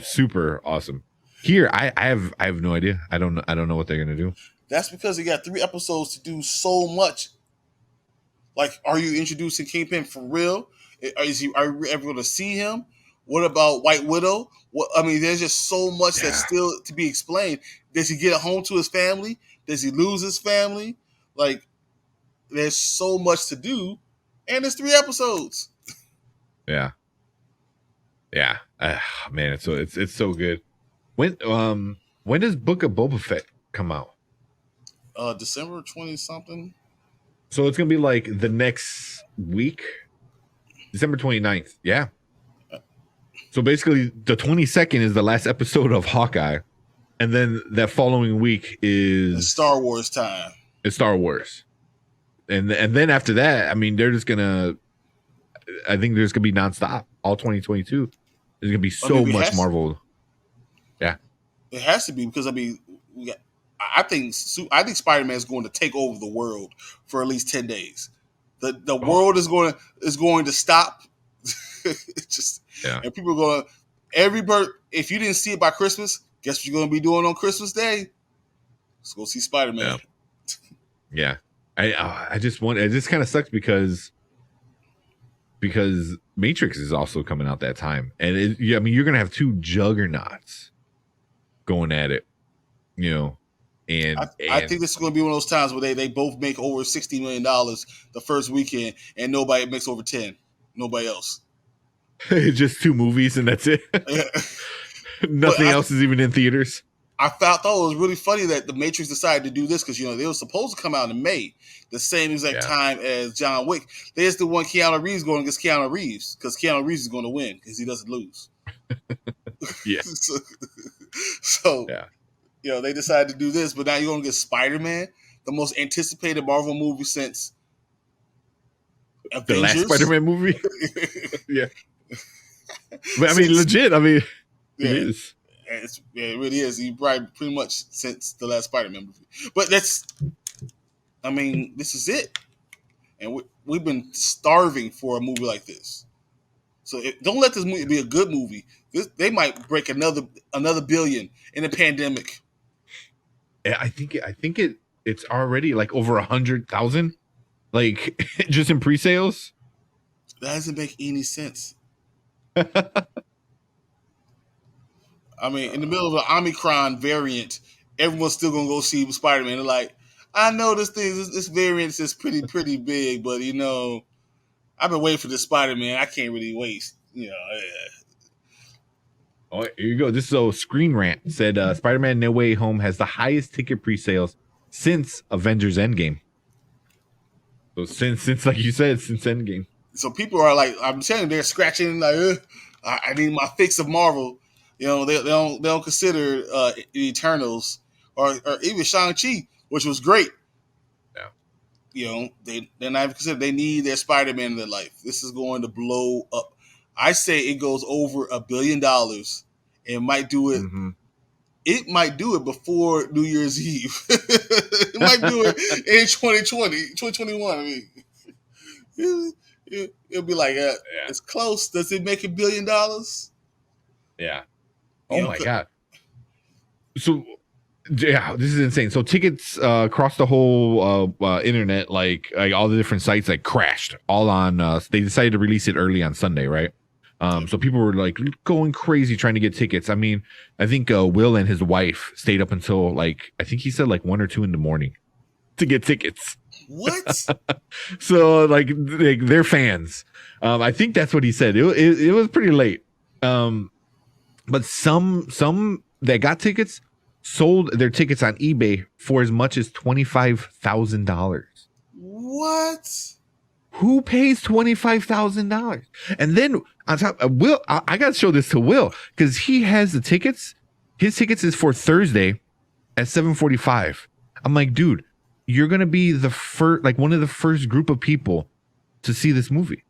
Super awesome. Here, I have no idea. I don't know what they're gonna do. That's because they got 3 episodes to do so much. Like, are you introducing Kingpin for real? Are you ever going to see him? What about White Widow? There's just so much that's still to be explained. Does he get home to his family? Does he lose his family? Like, there's so much to do, and there's 3 episodes. Yeah. Man, it's so good. When does Book of Boba Fett come out? December 20 something. So it's gonna be like the next week, December 29th. Yeah. So basically, the 22nd is the last episode of Hawkeye, and then that following week is it's Star Wars time. It's Star Wars, and then after that, I mean, they're just gonna. I think there's gonna be nonstop all 2022. There's gonna be so much Marvel. Yeah, it has to be because I think Spider-Man is going to take over the world for at least 10 days. The world is going to stop. And people are going if you didn't see it by Christmas, guess what you're going to be doing on Christmas Day? Let's go see Spider-Man. Yeah. I just it just kind of sucks because Matrix is also coming out that time, and you're going to have 2 juggernauts going at it, And I think this is going to be one of those times where they both make over $60 million the first weekend, and nobody makes over 10. Nobody else. Just 2 movies, and that's it. Nothing else is even in theaters. I thought it was really funny that the Matrix decided to do this because they were supposed to come out in May, the same exact time as John Wick. They just the one Keanu Reeves going against Keanu Reeves because Keanu Reeves is going to win because he doesn't lose. Yeah. so they decided to do this, but now you're going to get Spider-Man, the most anticipated Marvel movie since Avengers. The last Spider-Man movie. Yeah. But legit. It is. It really is. He probably pretty much since the last Spider-Man movie. But this is it. And we've been starving for a movie like this. So don't let this movie be a good movie. They might break another billion in a pandemic. I think it's already like over 100,000, like just in pre-sales. That doesn't make any sense. In the middle of the Omicron variant, everyone's still gonna go see Spider-Man. They're like, I know this variant is pretty big, but I've been waiting for this Spider-Man. I can't really wait. Oh, here you go. This is Screen Rant said Spider-Man No Way Home has the highest ticket pre-sales since Avengers Endgame. So since like you said, since Endgame. So people are like, I'm telling you, they're scratching like, I need my fix of Marvel. They don't consider the Eternals or even Shang-Chi, which was great. Yeah. They're not even considered. They need their Spider-Man in their life. This is going to blow up. I say it goes over $1 billion. And might do it. Mm-hmm. It might do it before New Year's Eve. It might do it in 2021. It'll be like it's close. Does it make $1 billion? Yeah. Oh my God. So yeah, this is insane. So tickets across the whole internet, like all the different sites, like crashed all on. They decided to release it early on Sunday, right? So people were like going crazy trying to get tickets. I think Will and his wife stayed up until I think he said 1 or 2 in the morning to get tickets. What? So they're fans. I think that's what he said. It was pretty late. But some that got tickets sold their tickets on eBay for as much as $25,000. What? Who pays $25,000? And then on top of Will, I got to show this to Will because he has the tickets. His tickets is for Thursday at 7:45. I'm like, dude, you're gonna be the first, one of the first group of people to see this movie.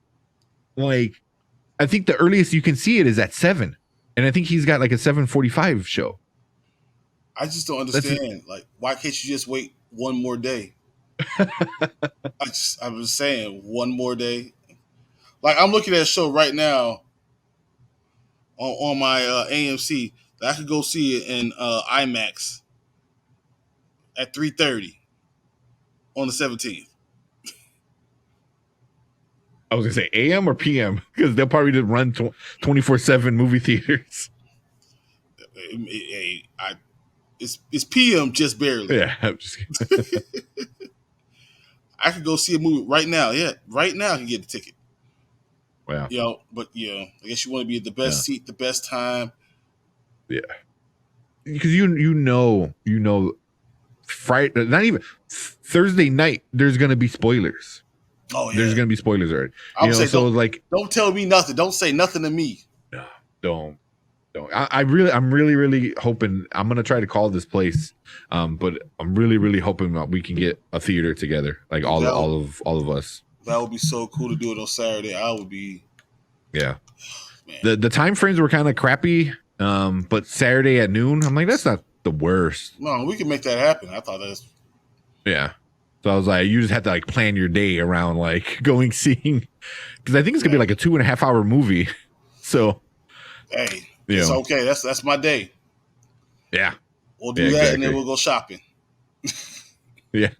I think the earliest you can see it is at 7, and I think he's got a 7:45 show. I just don't understand. Why can't you just wait one more day? I'm just saying, one more day. Like I'm looking at a show right now on my AMC that I could go see it in IMAX at 3:30 on the 17th. I was gonna say AM or PM because they'll probably just run 24/7 movie theaters. It's PM just barely. Yeah, I'm just kidding. I could go see a movie right now. Yeah, right now I can get the ticket. Wow. You know, but I guess you want to be at the best seat, the best time. Yeah, because you know, Friday, not even Thursday night. There's gonna be spoilers. Oh yeah, there's gonna be spoilers already. I would say so like, don't tell me nothing. Don't say nothing to me. No, don't. I'm really hoping I'm gonna try to call this place, but I'm really hoping that we can get a theater together, like all of us. That would be so cool to do it on Saturday. I would be. Yeah. Man. The time frames were kind of crappy, but Saturday at noon, I'm like, that's not the worst. No, we can make that happen. I thought that's. Yeah. So I was like, you just have to like plan your day around like seeing, because I think it's gonna be like a 2.5 hour movie. So. Hey. It's okay. That's my day. Yeah. We'll do that exactly. And then we'll go shopping. Yeah.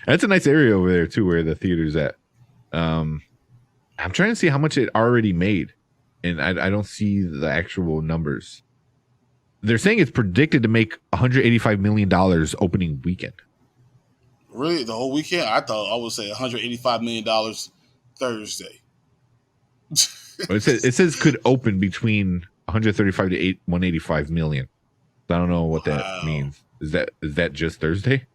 That's a nice area over there too, where the theater's at. I'm trying to see how much it already made, and I don't see the actual numbers. They're saying it's predicted to make $185 million opening weekend. Really? The whole weekend? I would say $185 million Thursday. It says could open between 135 to 185 million. I don't know what that means. Is that just Thursday?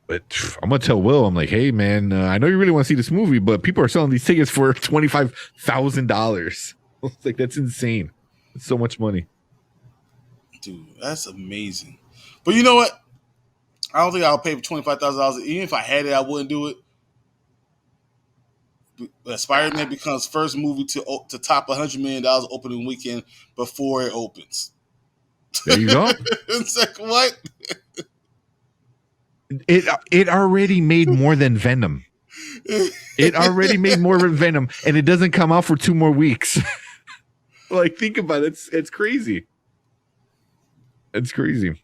But I'm gonna tell Will. I'm like, hey man, I know you really want to see this movie, but people are selling these tickets for $25,000. Like that's insane. It's so much money, dude. That's amazing. But you know what? I don't think I'll pay for $25,000. Even if I had it, I wouldn't do it. Spider-Man becomes first movie to top $100 million opening weekend before it opens. There you go. It's like, what? It already made more than Venom. It already made more than Venom, and it doesn't come out for 2 more weeks. Like, think about it. It's crazy. It's crazy.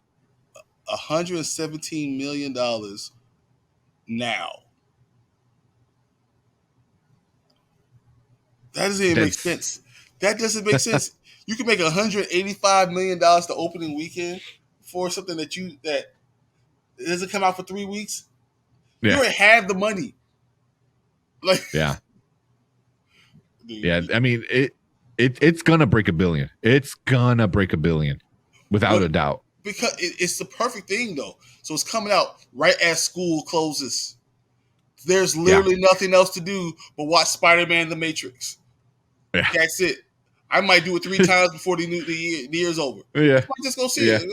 $117 million now. That doesn't even make sense. That doesn't make sense. You can make $185 million the opening weekend for something that doesn't come out for 3 weeks. Yeah. You already have the money. Like, yeah, dude. Yeah. I mean, it's gonna break $1 billion. It's gonna break $1 billion, without a doubt. Because it's the perfect thing, though. So it's coming out right as school closes. There's literally nothing else to do but watch Spider-Man: The Matrix. Yeah. That's it. I might do it 3 times before the year's over. Yeah. I might just go see it.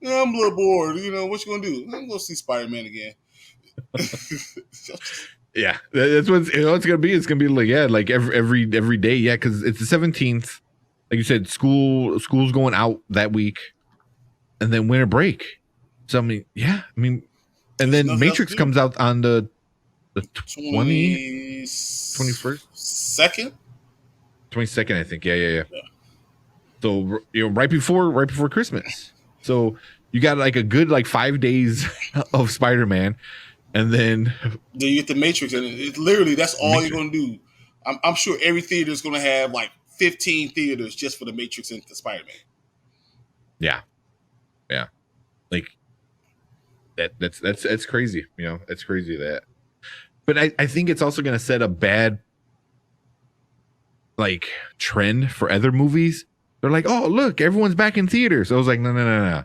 I'm a little bored. What you gonna do? I'm gonna go see Spider-Man again. Yeah, that's what it's gonna be. It's gonna be like every day. Yeah, because it's the 17th. Like you said, school's going out that week, and then winter break. So and then Matrix comes out on the 21st, 22nd, I think. Yeah. So right before Christmas. So you got like a good 5 days of Spider-Man, and then you get the Matrix, and literally that's all you're gonna do. I'm sure every theater is gonna have 15 theaters just for the Matrix and the Spider-Man. Yeah. Like that's crazy. It's crazy that. But I think it's also gonna set a bad trend for other movies. They're like, oh look, everyone's back in theaters. So I was like, no.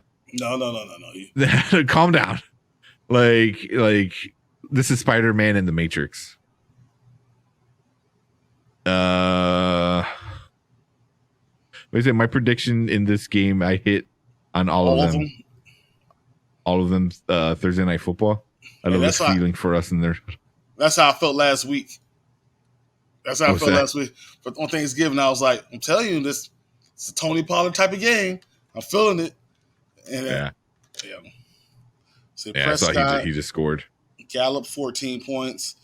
Calm down. Like this is Spider-Man and the Matrix. Like I said, my prediction in this game, I hit on all of them. All of them Thursday Night Football. I love this feeling for us in there. That's how I felt last week. But on Thanksgiving, I was like, I'm telling you, it's a Tony Pollard type of game. I'm feeling it. And, So I saw he just scored. Gallup 14 points.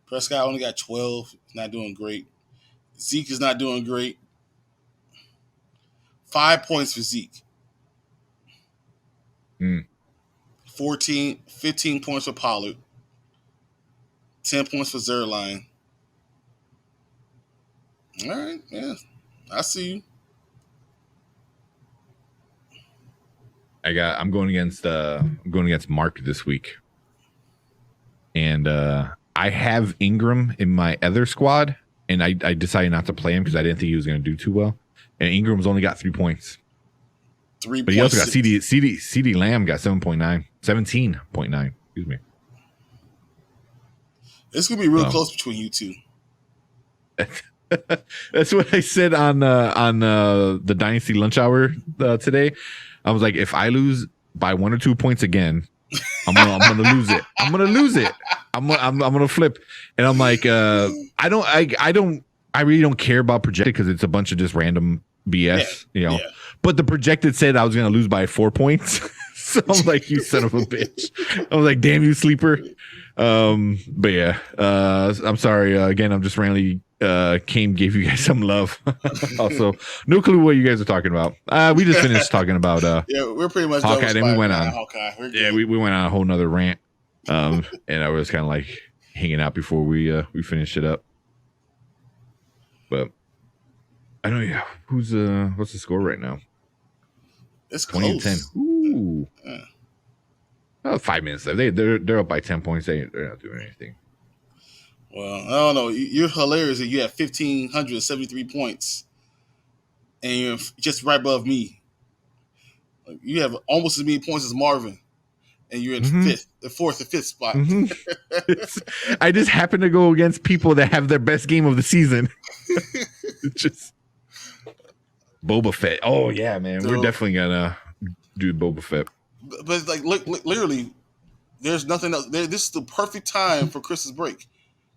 Prescott only got 12. Not doing great. Zeke is not doing great. 5 points for Zeke. 15 points for Pollard. 10 points for Zerline. All right, yeah. I see you. I'm going against Mark this week. And I have Ingram in my other squad, and I decided not to play him because I didn't think he was going to do too well. And Ingram's only got 3 points. But he also got CD Lamb got 17.9. Excuse me. It's gonna be real close between you two. That's what I said on the Dynasty Lunch Hour today. I was like, if I lose by 1 or 2 points again, I'm gonna lose it. I'm gonna flip. And I'm like, I really don't care about projected because it's a bunch of just random BS, you know. Yeah. But the projected said I was gonna lose by 4 points. So I'm like, you son of a bitch. I was like, damn you, sleeper. But yeah, I'm sorry. Again, I'm just randomly gave you guys some love. Also, no clue what you guys are talking about. We just finished talking about yeah, we're pretty much Hawkeye. Then we went on Hawkeye. Yeah, we went on a whole nother rant. And I was kind of like hanging out before we finished it up. But I know, yeah. What's the score right now? It's 20 close. 10. Ooh. Yeah. 5 minutes left. They're up by 10 points. They're not doing anything. Well, I don't know. You're hilarious. You have 1,573 points, and you're just right above me. You have almost as many points as Marvin, and you're in fourth and fifth spot. I just happen to go against people that have their best game of the season. It's just Boba Fett. Oh yeah, man, we're definitely gonna do Boba Fett. But like, literally, there's nothing else. This is the perfect time for Christmas break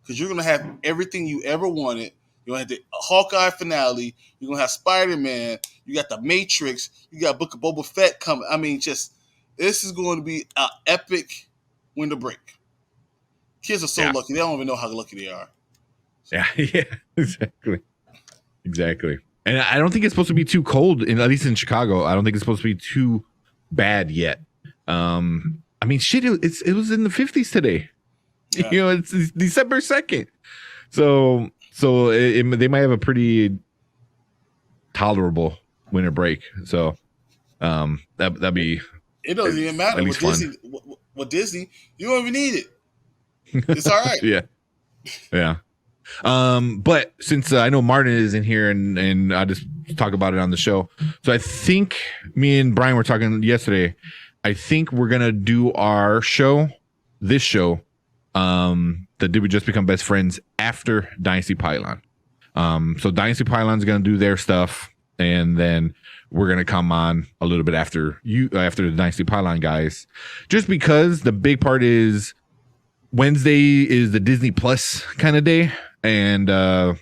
because you're gonna have everything you ever wanted. You're gonna have the Hawkeye finale. You're gonna have Spider-Man. You got the Matrix. You got Book of Boba Fett coming. I mean, this is going to be an epic winter break. Kids are so lucky. They don't even know how lucky they are. Yeah, exactly. And I don't think it's supposed to be too cold, at least in Chicago. I don't think it's supposed to be too bad yet. I mean, shit, it was in the 50s today. Yeah. You know, it's December 2nd. So they might have a pretty tolerable winter break. So that'd be. It doesn't even matter with Disney. With Disney, you don't even need it. It's all right. Yeah. But since I know Martin is in here and I just talk about it on the show, so I think me and Brian were talking yesterday. I think we're gonna do this show, that Did We Just Become Best Friends after Dynasty Pylon. So Dynasty Pylon's gonna do their stuff, and then we're gonna come on a little bit after the Dynasty Pylon guys, just because the big part is Wednesday is the Disney Plus kind of day. And I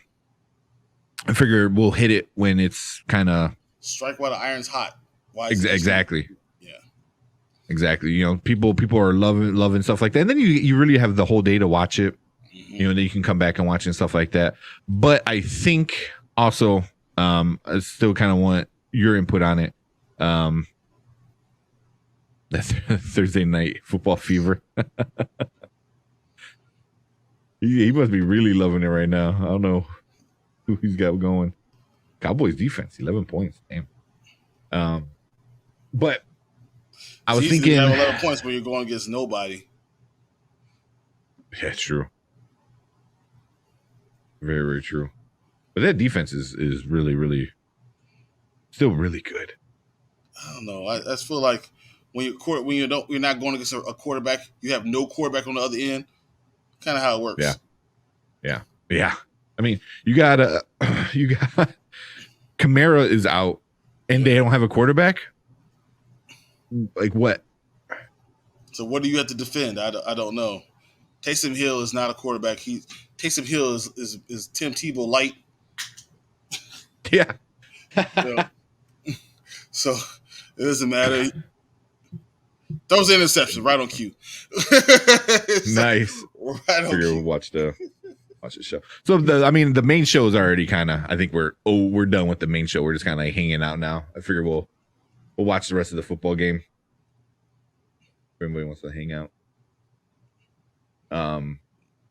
figure we'll hit it when it's kind of strike while the iron's hot. Exactly. Yeah. Exactly. You know, people are loving stuff like that. And then you really have the whole day to watch it. Mm-hmm. You know, then you can come back and watch and stuff like that. But I think also I still kind of want your input on it. That Thursday night football fever. He must be really loving it right now. I don't know who he's got going. Cowboys defense, 11 points. Damn. But I was thinking, you have 11 points when you're going against nobody. Yeah, true. Very, very true. But that defense is really, really still really good. I don't know. I just feel like when you're not going against a quarterback, you have no quarterback on the other end. Kind of how it works. Yeah. I mean, you got Kamara is out, and they don't have a quarterback. Like what? So what do you have to defend? I don't know. Taysom Hill is not a quarterback. Taysom Hill is Tim Tebow light. Yeah. So it doesn't matter. Throws an interception right on cue. Nice. Right on cue. We'll watch the watch the show. So the main show is already kind of. I think we're done with the main show. We're just kind of like hanging out now. I figure we'll watch the rest of the football game. If anybody wants to hang out.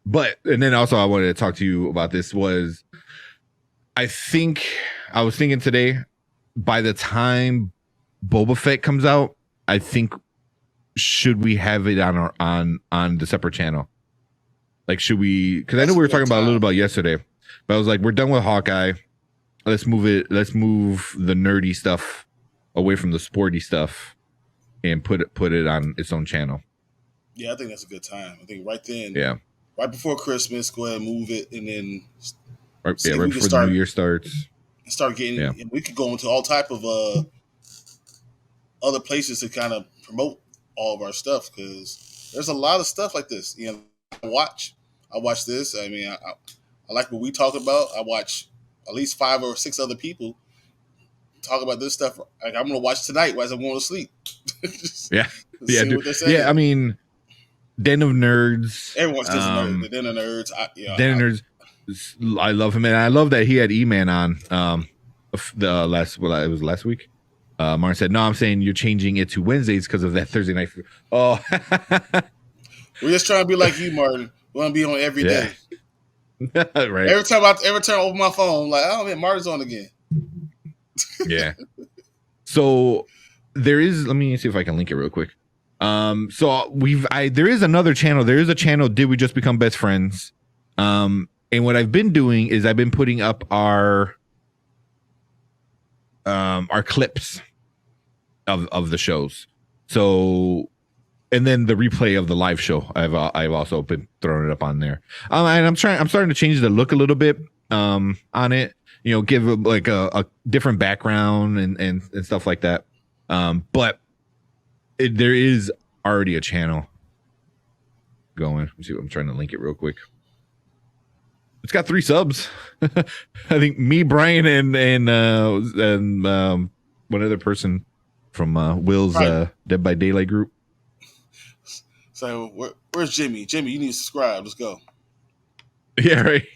But and then also I wanted to talk to you about this was. I was thinking today. By the time Boba Fett comes out, I think should we have it on the separate channel? Like, should we? Because I know we were talking about a little about yesterday, but I was like, we're done with Hawkeye. Let's move it. Let's move the nerdy stuff away from the sporty stuff and put it on its own channel. Yeah, I think that's a good time. I think right then. Yeah. Right before Christmas, go ahead and move it, and then right before the new year starts. Start getting, and we could go into all type of other places to kind of promote all of our stuff because there's a lot of stuff like this. You know, I watch this. I mean, I like what we talk about. I watch at least 5 or 6 other people talk about this stuff. Like, I'm gonna watch tonight as I'm going to sleep. Yeah. I mean, Den of Nerds. Everyone's just the Den of Nerds. Den of Nerds. I love him, and I love that he had E-Man on the last week. Martin said, "No, I'm saying you're changing it to Wednesdays because of that Thursday night." Oh, we're just trying to be like you, Martin. We want to be on every day. Right. Every time I open my phone, I'm like, oh man, Martin's on again. Yeah. So there is. Let me see if I can link it real quick. So there is another channel. There is a channel. Did we just become best friends? And what I've been doing is I've been putting up our clips of the shows. So, and then the replay of the live show. I've also been throwing it up on there. And I'm starting to change the look a little bit on it. You know, give it like a different background and stuff like that. But there is already a channel going. Let me see. I'm trying to link it real quick. It's got 3 subs. I think me, Brian, and one other person from Will's Dead by Daylight group. So where's Jimmy? Jimmy, you need to subscribe. Let's go. Yeah, right.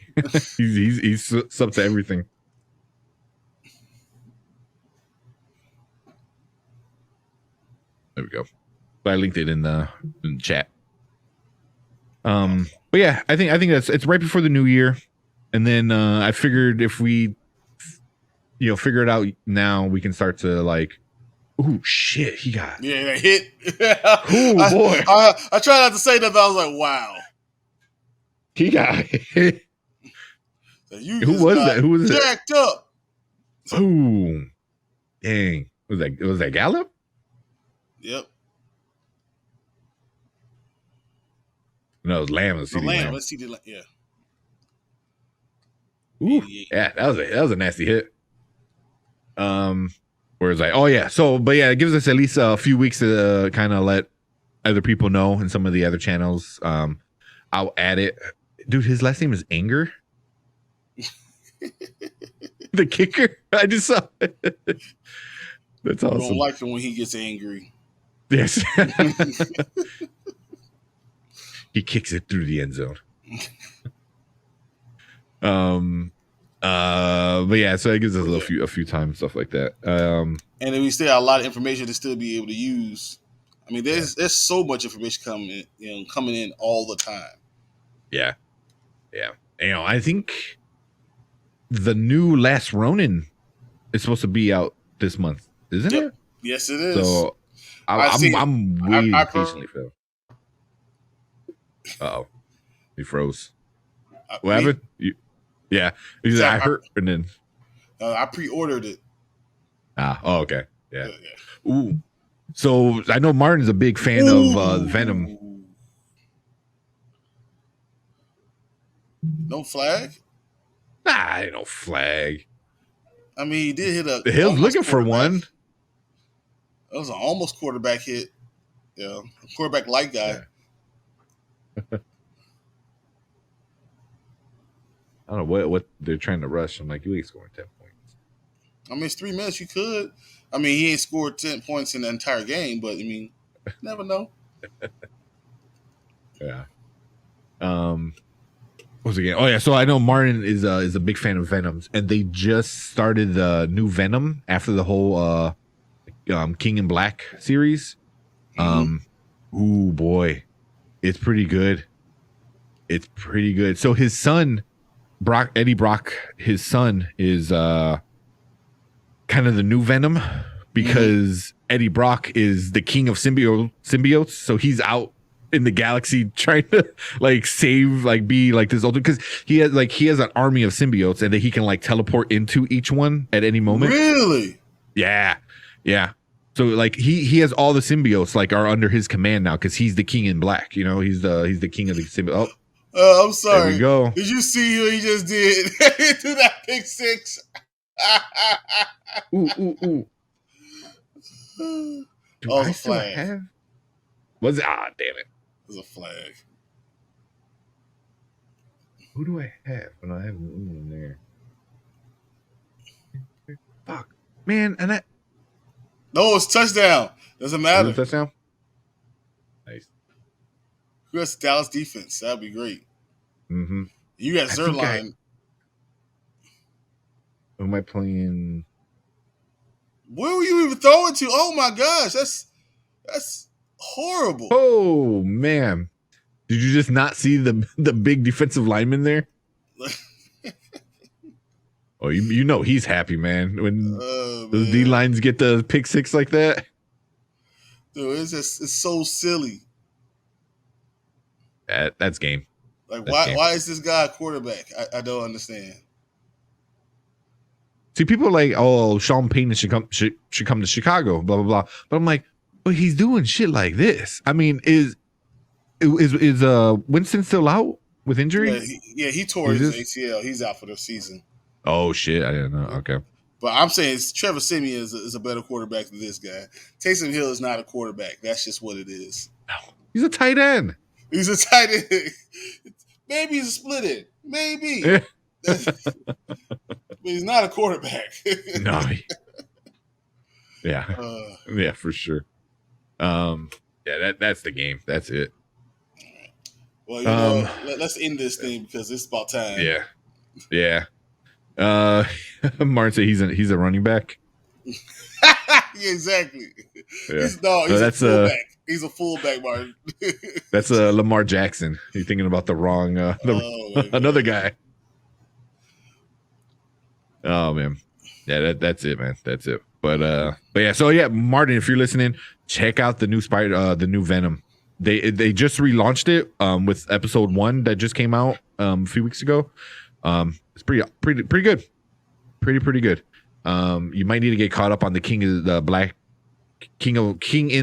he's subbed to everything. There we go. I linked it in the chat. But yeah, I think it's right before the new year, and then I figured if we, figure it out now, we can start to like, ooh shit, he got that hit. Oh boy, I tried not to say that, but I was like, wow, he got hit. Who was that? Who was jacked up? Ooh, dang, was that Gallup? Yep. No, it was Lamb. Lamb. Let's see the yeah. Ooh, yeah, that was a nasty hit. Where it's like, oh yeah, it gives us at least a few weeks to kind of let other people know in some of the other channels. I'll add it, dude. His last name is Anger. The kicker. I just saw it. That's awesome. I don't like him when he gets angry. Yes. He kicks it through the end zone. But yeah, so it gives us a few times, stuff like that. And then we still have a lot of information to still be able to use. I mean, there's so much information coming in all the time. Yeah. I think the new Last Ronin is supposed to be out this month, isn't it? Yes, it is. So I'm waiting patiently for it. Uh-oh. He froze. What happened? Yeah. He's like, I heard, and then I pre-ordered it. Oh, okay. Yeah. Ooh. So I know Martin's a big fan of Venom. No flag? Nah, ain't no flag. I mean, he did hit a. He was looking for one. That was an almost quarterback hit. Yeah, quarterback light guy. Yeah. I don't know what they're trying to rush. I'm like, you ain't scoring 10 points. I mean, it's 3 minutes. You could. I mean, he ain't scored 10 points in the entire game, but I mean, you never know. Yeah. What's again? Oh yeah, so I know Martin is a big fan of Venoms, and they just started the new Venom after the whole King in Black series. Ooh boy, it's pretty good. It's pretty good. So his son, Eddie Brock, his son is kind of the new Venom because Eddie Brock is the king of symbiotes. So he's out in the galaxy trying to like save, like be like this ultimate, because he has an army of symbiotes and that he can like teleport into each one at any moment. Really? Yeah. So like he has all the symbiotes like are under his command now because he's the king in black. You know, he's the king of the symbiote. Oh, I'm sorry. There we go. Did you see what he just did? Do that pick six. Ooh. Do I still have? Was it? Ah, damn it. There's a flag. Who do I have? When I have in there. Fuck, man, and that. No, it's touchdown. Doesn't matter. Touchdown. Nice. Who has Dallas defense? That'd be great. Mm-hmm. You got Zerline. Who am I playing? Where were you even throwing to? Oh my gosh, that's horrible. Oh man, did you just not see the big defensive lineman there? Oh, you know he's happy, man. When those D lines get the pick six like that, dude, it's so silly. That's game. Like why is this guy a quarterback? I don't understand. See, people are like, oh, Sean Payton should come to Chicago, blah blah blah. But I'm like, but he's doing shit like this. I mean, is Winston still out with injury? He tore his ACL. He's out for the season. Oh shit, I didn't know. Okay, but I'm saying Trevor Siemian is a better quarterback than this guy. Taysom Hill is not a quarterback. That's just what it is. No, he's a tight end. He's a tight end. Maybe he's a split end. Maybe. But he's not a quarterback. No. Yeah, for sure. That's the game. That's it. Well, you know, let's end this thing because it's about time. Yeah. Martin said he's a running back. Yeah, exactly. Yeah. He's a fullback. He's a fullback, Martin. That's Lamar Jackson. You're thinking about the wrong another guy. Oh man. Yeah, that's it, man. That's it. But yeah, so yeah, Martin, if you're listening, check out the new Venom. They just relaunched it with episode 1 that just came out a few weeks ago. It's pretty good. Pretty good. You might need to get caught up on the King in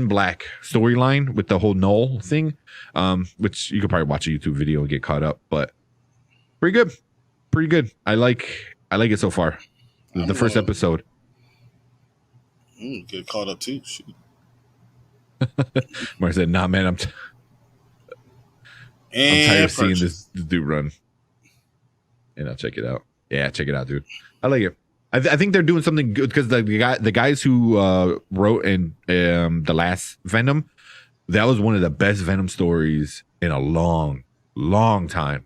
Black storyline with the whole Null thing, which you could probably watch a YouTube video and get caught up. But pretty good. I like it so far. The first episode. Get caught up too. Shoot. Mark said, "Nah, man, I'm tired of seeing this dude run." And I'll check it out. Yeah, check it out, dude. I like it. I think they're doing something good because the guys who wrote in the last Venom, that was one of the best Venom stories in a long time.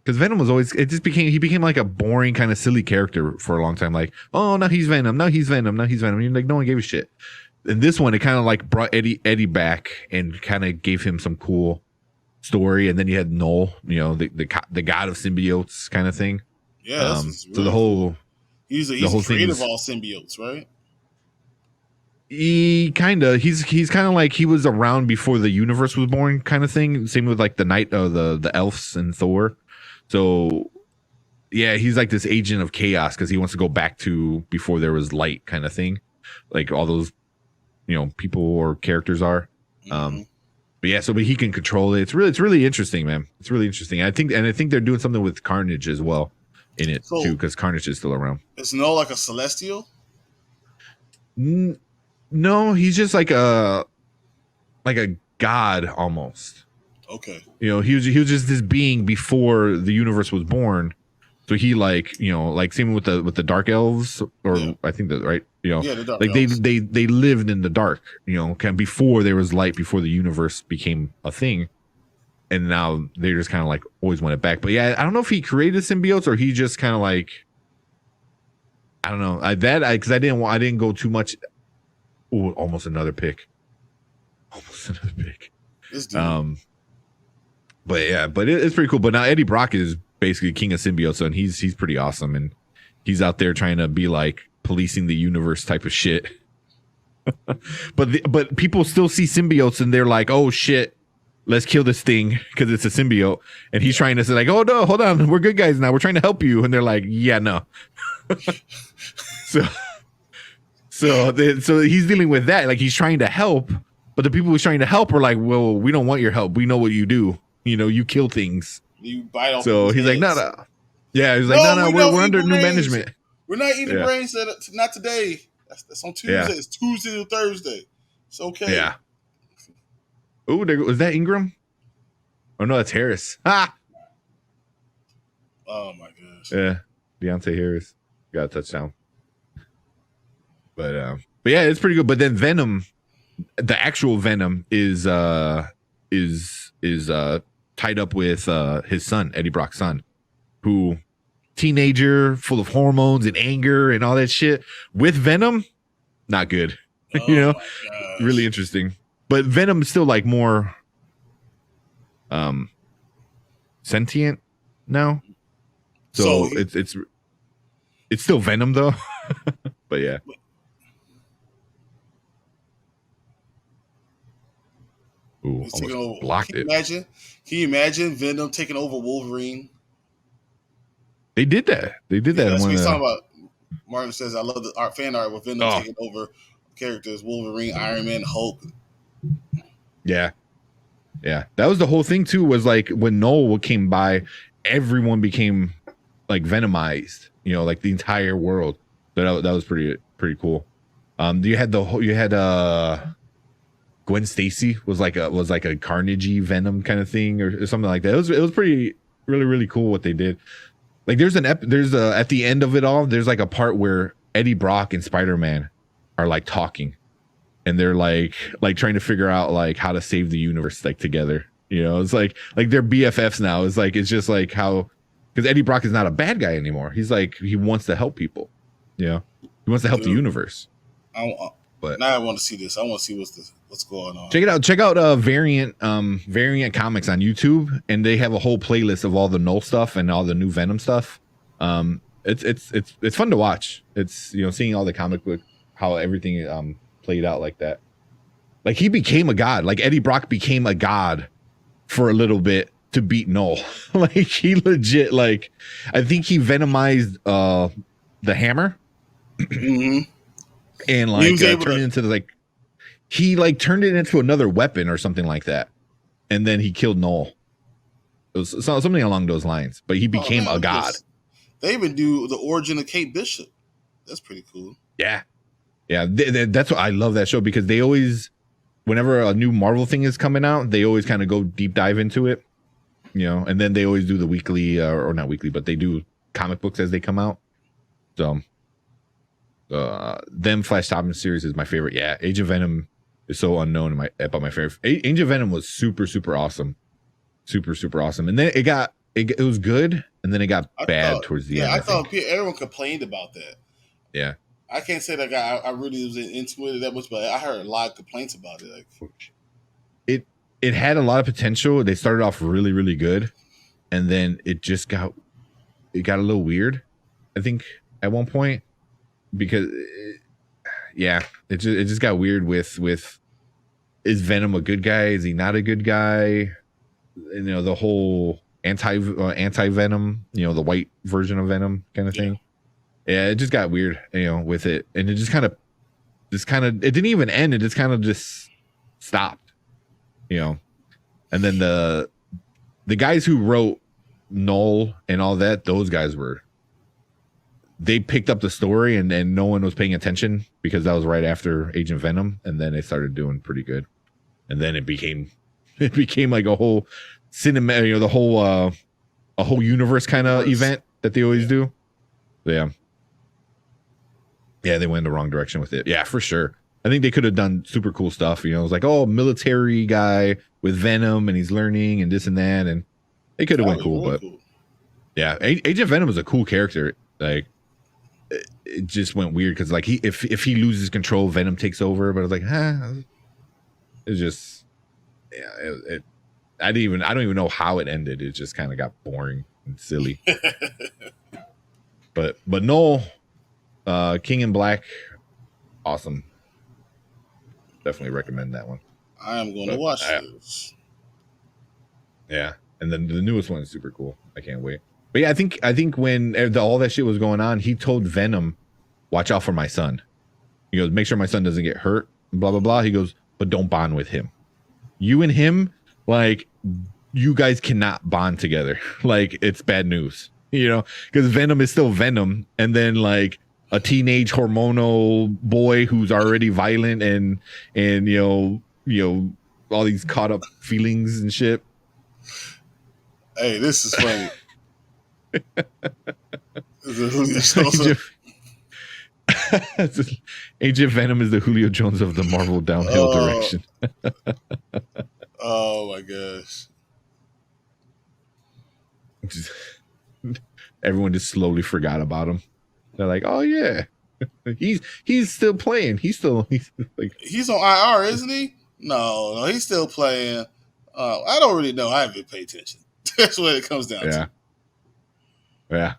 Because Venom was always, he became like a boring kind of silly character for a long time. Like, oh, now he's Venom. Now he's Venom. And like no one gave a shit. And this one, it kind of like brought Eddie back and kind of gave him some cool story. And then you had Null, you know, the god of symbiotes kind of thing. Yeah. So the whole he's the whole creator of all symbiotes, right? He's kind of like he was around before the universe was born, kind of thing. Same with like the night of the elves and Thor. So yeah, he's like this agent of chaos because he wants to go back to before there was light, kind of thing. Like all those, you know, people or characters are. But he can control it. It's really interesting, man. It's really interesting. I think they're doing something with Carnage as well in it too, because Carnage is still around. It's no like a Celestial. No, he's just like a god almost. Okay. You know, he was just this being before the universe was born. So he like, you know, like same with the dark elves, or I think that right, you know, the dark like elves. they lived in the dark, you know, before there was light, before the universe became a thing. and now they just kind of like always want it back. But yeah, I don't know if he created symbiotes or he just kind of like, I don't know. Because I didn't go too much. Oh, almost another pick. But yeah, it's pretty cool. But now Eddie Brock is basically king of symbiotes, and he's pretty awesome, and he's out there trying to be like policing the universe type of shit. but people still see symbiotes and they're like, oh shit, let's kill this thing because it's a symbiote. And he's trying to say like, oh no, hold on, we're good guys now, we're trying to help you. And they're like, yeah, no. so he's dealing with that. Like he's trying to help, but the people he's trying to help are like, well, we don't want your help. We know what you do. You know, you kill things. You bite off. So he's like, no. Yeah, he's like, no, we're under new management. We're not eating brains. Not today. That's on Tuesday. Yeah. It's Tuesday to Thursday. It's okay. Yeah. Oh, was that Ingram? Oh no, that's Harris. Ah. Oh my gosh. Yeah, Deontay Harris got a touchdown. But yeah, it's pretty good. But then Venom, the actual Venom, is tied up with his son, Eddie Brock's son, who teenager, full of hormones and anger and all that shit. With Venom, not good. Oh you know, really interesting. But Venom is still like more sentient now. So it's still Venom though. But yeah. Ooh, almost blocked it. Can you imagine Venom taking over Wolverine? They did that. That's what he's talking about. Martin says, I love the fan art with Venom taking over characters, Wolverine, Iron Man, Hulk. Yeah. Yeah. That was the whole thing too, was like when Noel came by, everyone became like Venomized, you know, like the entire world. So that was pretty cool. You had Gwen Stacy was like a Carnagey Venom kind of thing or something like that. It was pretty really cool what they did. Like there's at the end of it all, there's like a part where Eddie Brock and Spider-Man are like talking, and they're like trying to figure out like how to save the universe like together. You know, it's like they're BFFs now. It's just like how, because Eddie Brock is not a bad guy anymore. He's like, he wants to help people. You know, he wants to help the universe. But now I want to see this. I want to see what's going on. Check it out. Check out Variant Comics on YouTube, and they have a whole playlist of all the Null stuff and all the new Venom stuff. It's fun to watch. It's, you know, seeing all the comic book, how everything played out like that. Like he became a god. Like Eddie Brock became a god for a little bit to beat Null. Like he legit, like I think he venomized the Hammer. Mm-hmm. And like turned it into turned it into another weapon or something like that, and then he killed Null. It was something along those lines. But he became a god. They even do the origin of Kate Bishop. That's pretty cool. Yeah. That's what I love that show, because they always, whenever a new Marvel thing is coming out, they always kind of go deep dive into it, you know. And then they always do the weekly or not weekly, but they do comic books as they come out. So. Them Flash Thompson series is my favorite. Yeah, Age of Venom is so unknown about my favorite. Age of Venom was super awesome, super awesome. And then it was good, and then it got bad towards the end. I thought everyone complained about that. Yeah, I can't say that I really was into it that much, but I heard a lot of complaints about it. Like, it had a lot of potential. They started off really good, and then it got a little weird, I think, at one point. Because it just got weird with is Venom a good guy? Is he not a good guy? You know, the whole anti Venom, you know, the white version of Venom kind of thing. Yeah, it just got weird, you know, with it, and it just kind of it didn't even end. It just kind of just stopped, you know. And then the guys who wrote Null and all that, those guys they picked up the story, and no one was paying attention because that was right after Agent Venom, and then they started doing pretty good. And then it became like a whole cinema, you know, the whole a whole universe kind of event that they always do. Yeah, they went in the wrong direction with it. Yeah, for sure. I think they could have done super cool stuff. You know, it was like, oh, military guy with Venom and he's learning and this and that. And they could have went cool, really but cool. Yeah, Agent Venom is a cool character. Like, it just went weird because like if he loses control, Venom takes over. But I was like, it's just, yeah, I don't even know how it ended. It just kind of got boring and silly. but no, King in Black, awesome. Definitely recommend that one. I am going to watch this. Yeah, and then the newest one is super cool. I can't wait. But yeah, I think when all that shit was going on, he told Venom, "Watch out for my son." He goes, "Make sure my son doesn't get hurt." Blah blah blah. He goes, "But don't bond with him. You and him, like, you guys cannot bond together. Like, it's bad news, you know, because Venom is still Venom, and then like a teenage hormonal boy who's already violent and you know all these caught up feelings and shit." Hey, this is funny. Agent Venom is the Julio Jones of the Marvel downhill direction. Oh my gosh. Everyone just slowly forgot about him. They're like, oh yeah, he's still playing. He's on IR, isn't he? No, he's still playing. I don't really know. I haven't paid attention. That's what it comes down to. Yeah.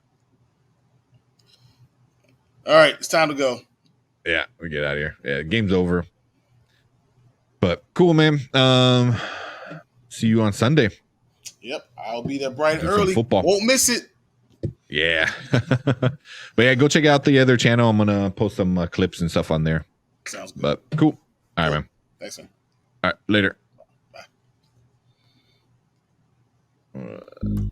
All right, it's time to go. Yeah, we get out of here. Yeah, game's over. But cool, man. See you on Sunday. Yep, I'll be there bright and early. Football. Won't miss it. Yeah. But yeah, go check out the other channel. I'm gonna post some clips and stuff on there. Sounds good. But cool. All right, man. Thanks, man. All right, later. Bye.